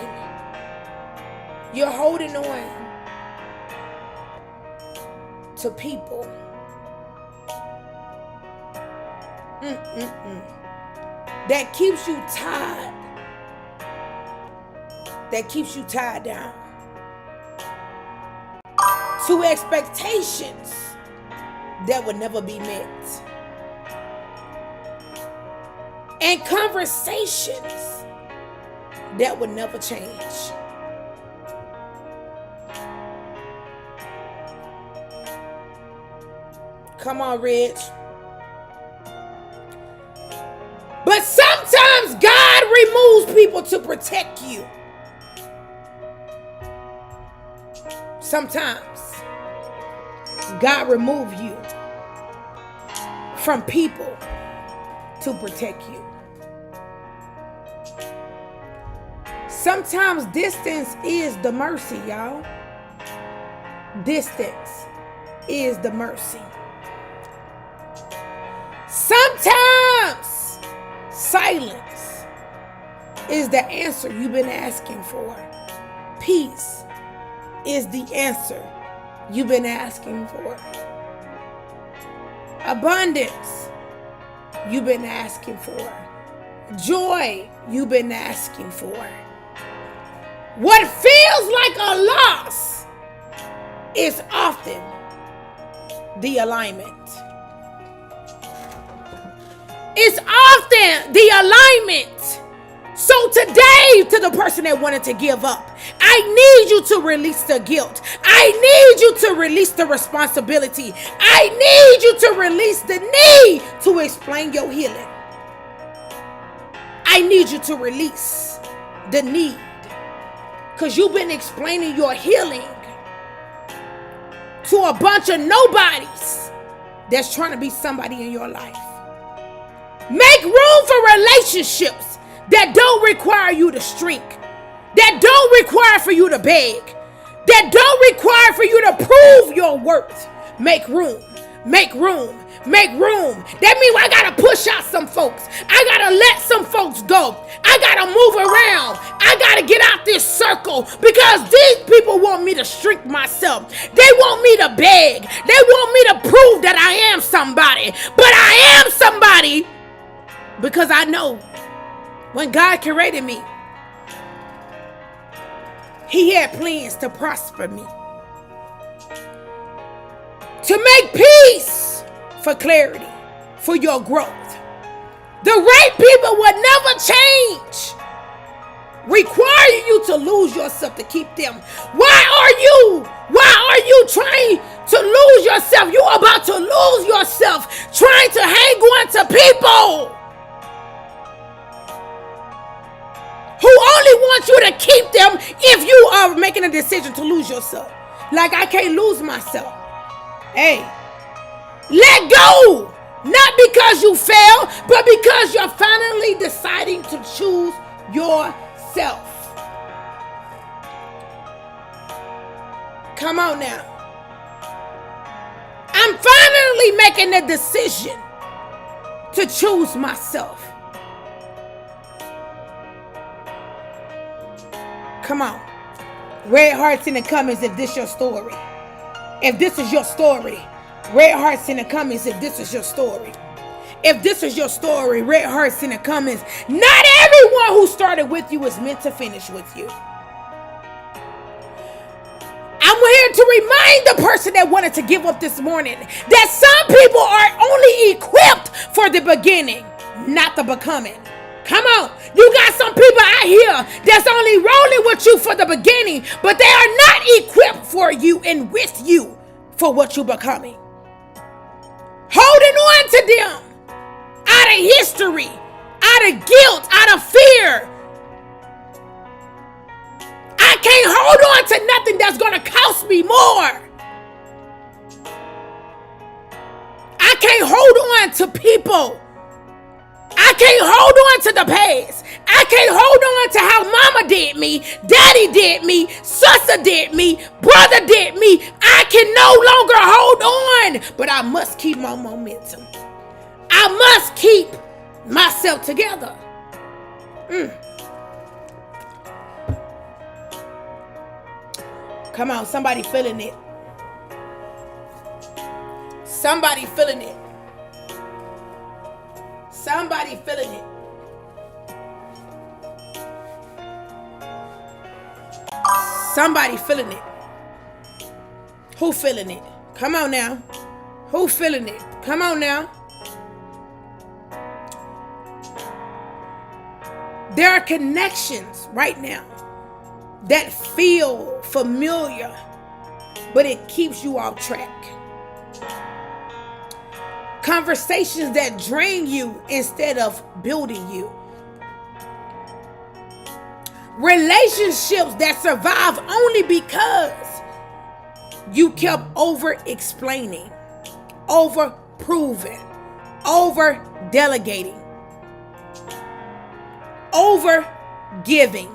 to people. That keeps you tied. That keeps you tied down to expectations that will never be met and conversations that will never change. Come on, Rich. But sometimes God removes people to protect you. Sometimes God removes you from people to protect you. Sometimes distance is the mercy, y'all. Distance is the mercy. Sometimes silence is the answer you've been asking for. Peace is the answer you've been asking for. Abundance you've been asking for. Joy you've been asking for. What feels like a loss is often the alignment. It's often the alignment. So today, to the person that wanted to give up, I need you to release the guilt. I need you to release the responsibility. I need you to release the need to explain your healing. I need you to release the need, because you've been explaining your healing to a bunch of nobodies that's trying to be somebody in your life. Make room for relationships that don't require you to shrink, that don't require for you to beg, that don't require for you to prove your worth. Make room, make room, make room. That means I gotta push out some folks. I gotta let some folks go. I gotta move around. I gotta get out this circle, because these people want me to shrink myself. They want me to beg. They want me to prove that I am somebody. But I am somebody because I know when God created me, He had plans to prosper me, to make peace, for clarity, for your growth. The right people will never change, requiring you to lose yourself to keep them. Why are you trying to lose yourself? You're about to lose yourself trying to hang on to people who only want you to keep them if you are making a decision to lose yourself. Like, I can't lose myself. Hey, let go. Not because you fail, but because you're finally deciding to choose yourself. Come on now. I'm finally making the decision to choose myself. Come on. Red hearts in the comments if this your story. If this is your story, red hearts in the comments if this is your story. If this is your story, red hearts in the comments. Not everyone who started with you is meant to finish with you. I'm here to remind the person that wanted to give up this morning that some people are only equipped for the beginning, not the becoming. Come on. You got some people out here that's only rolling with you for the beginning, but they are not equipped for you and with you for what you're becoming. Holding on to them out of history, out of guilt, out of fear. I can't hold on to nothing that's going to cost me more. I can't hold on to people. I can't hold on to the past. I can't hold on to how mama did me, daddy did me, sister did me, brother did me. I can no longer hold on, but I must keep my momentum. I must keep myself together. Come on, somebody feeling it. Somebody feeling it. Somebody feeling it. Somebody feeling it. Who feeling it? Come on now. Who feeling it? Come on now. There are connections right now that feel familiar, but it keeps you off track. Conversations that drain you instead of building you. Relationships that survive only because you kept over-explaining, over-proving, over-delegating, over-giving,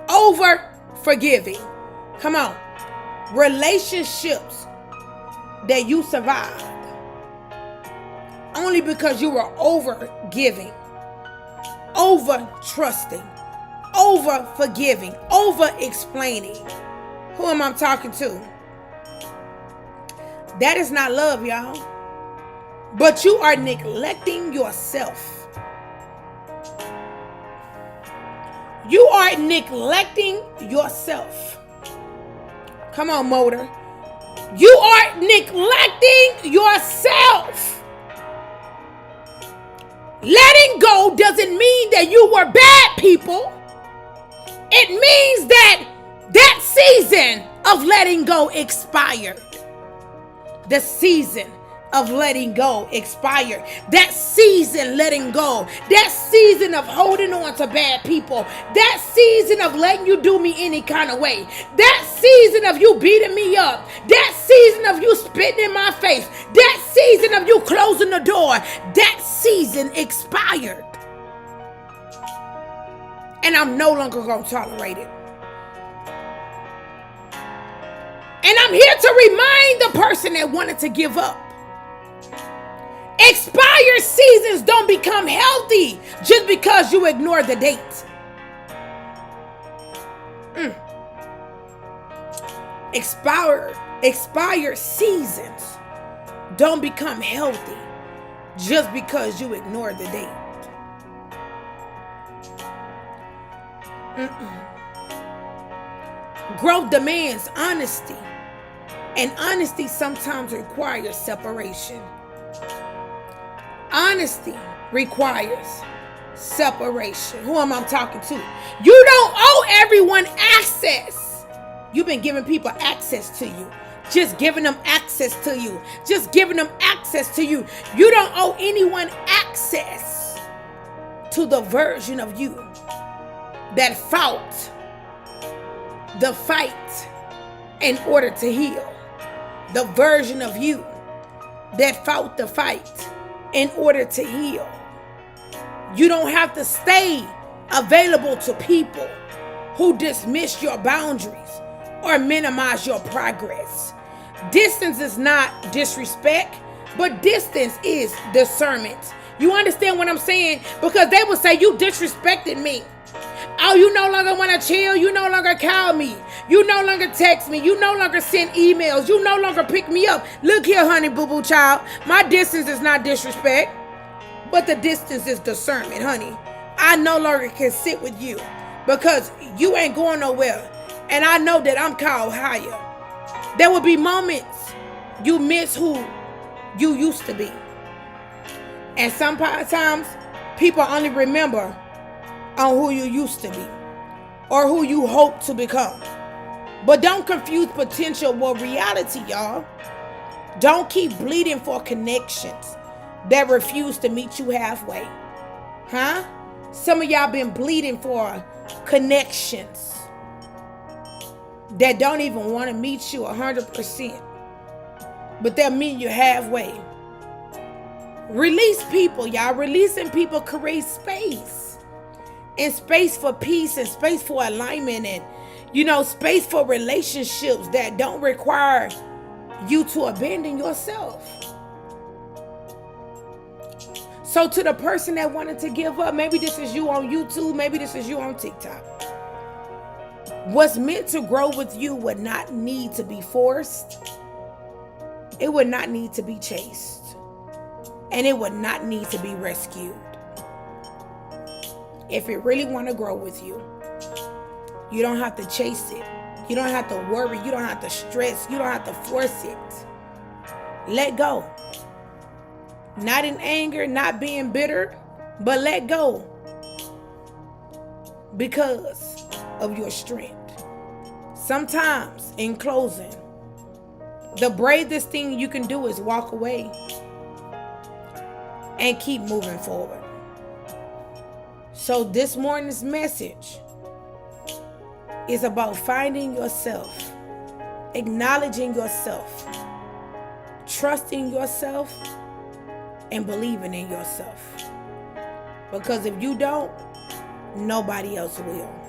over-forgiving. Come on. Relationships that you survived only because you were over-giving, over-trusting, over-forgiving, over-explaining. Who am I talking to? That is not love, y'all. But you are neglecting yourself. You are neglecting yourself. Come on, motor. You are neglecting yourself. Letting go doesn't mean that you were bad people. It means that that season of letting go expired. The season of letting go expired. That season letting go. That season of holding on to bad people. That season of letting you do me any kind of way. That season of you beating me up. That season of you spitting in my face. That season of you closing the door. That season expired. And I'm no longer going to tolerate it. And I'm here to remind the person that wanted to give up. Expired seasons don't become healthy just because you ignore the date. Expired seasons don't become healthy just because you ignore the date. Growth demands honesty, and honesty sometimes requires separation. Honesty requires separation. Who am I talking to? You don't owe everyone access. You've been giving people access to you. Just giving them access to you. Just giving them access to you. You don't owe anyone access to the version of you that fought the fight in order to heal. The version of you that fought the fight in order to heal. You don't have to stay available to people who dismiss your boundaries or minimize your progress. Distance is not disrespect, but distance is discernment. You understand what I'm saying? Because they will say, you disrespected me. Oh, you no longer want to chill. You no longer call me. You no longer text me. You no longer send emails. You no longer pick me up. Look here, honey boo boo child. My distance is not disrespect, but the distance is discernment, honey. I no longer can sit with you because you ain't going nowhere. And I know that I'm called higher. There will be moments you miss who you used to be. And sometimes people only remember on who you used to be or who you hope to become. But don't confuse potential with reality, y'all. Don't keep bleeding for connections that refuse to meet you halfway. Huh? Some of y'all been bleeding for connections that don't even want to meet you 100%. But they'll meet you halfway. Release people, y'all. Releasing people creates space. And space for peace and space for alignment and, space for relationships that don't require you to abandon yourself. So to the person that wanted to give up, maybe this is you on YouTube, maybe this is you on TikTok. What's meant to grow with you would not need to be forced. It would not need to be chased. And it would not need to be rescued. If it really want to grow with you, you don't have to chase it. You don't have to worry. You don't have to stress. You don't have to force it. Let go. Not in anger, not being bitter, but let go because of your strength. Sometimes, in closing, the bravest thing you can do is walk away and keep moving forward. So this morning's message is about finding yourself, acknowledging yourself, trusting yourself, and believing in yourself. Because if you don't, nobody else will.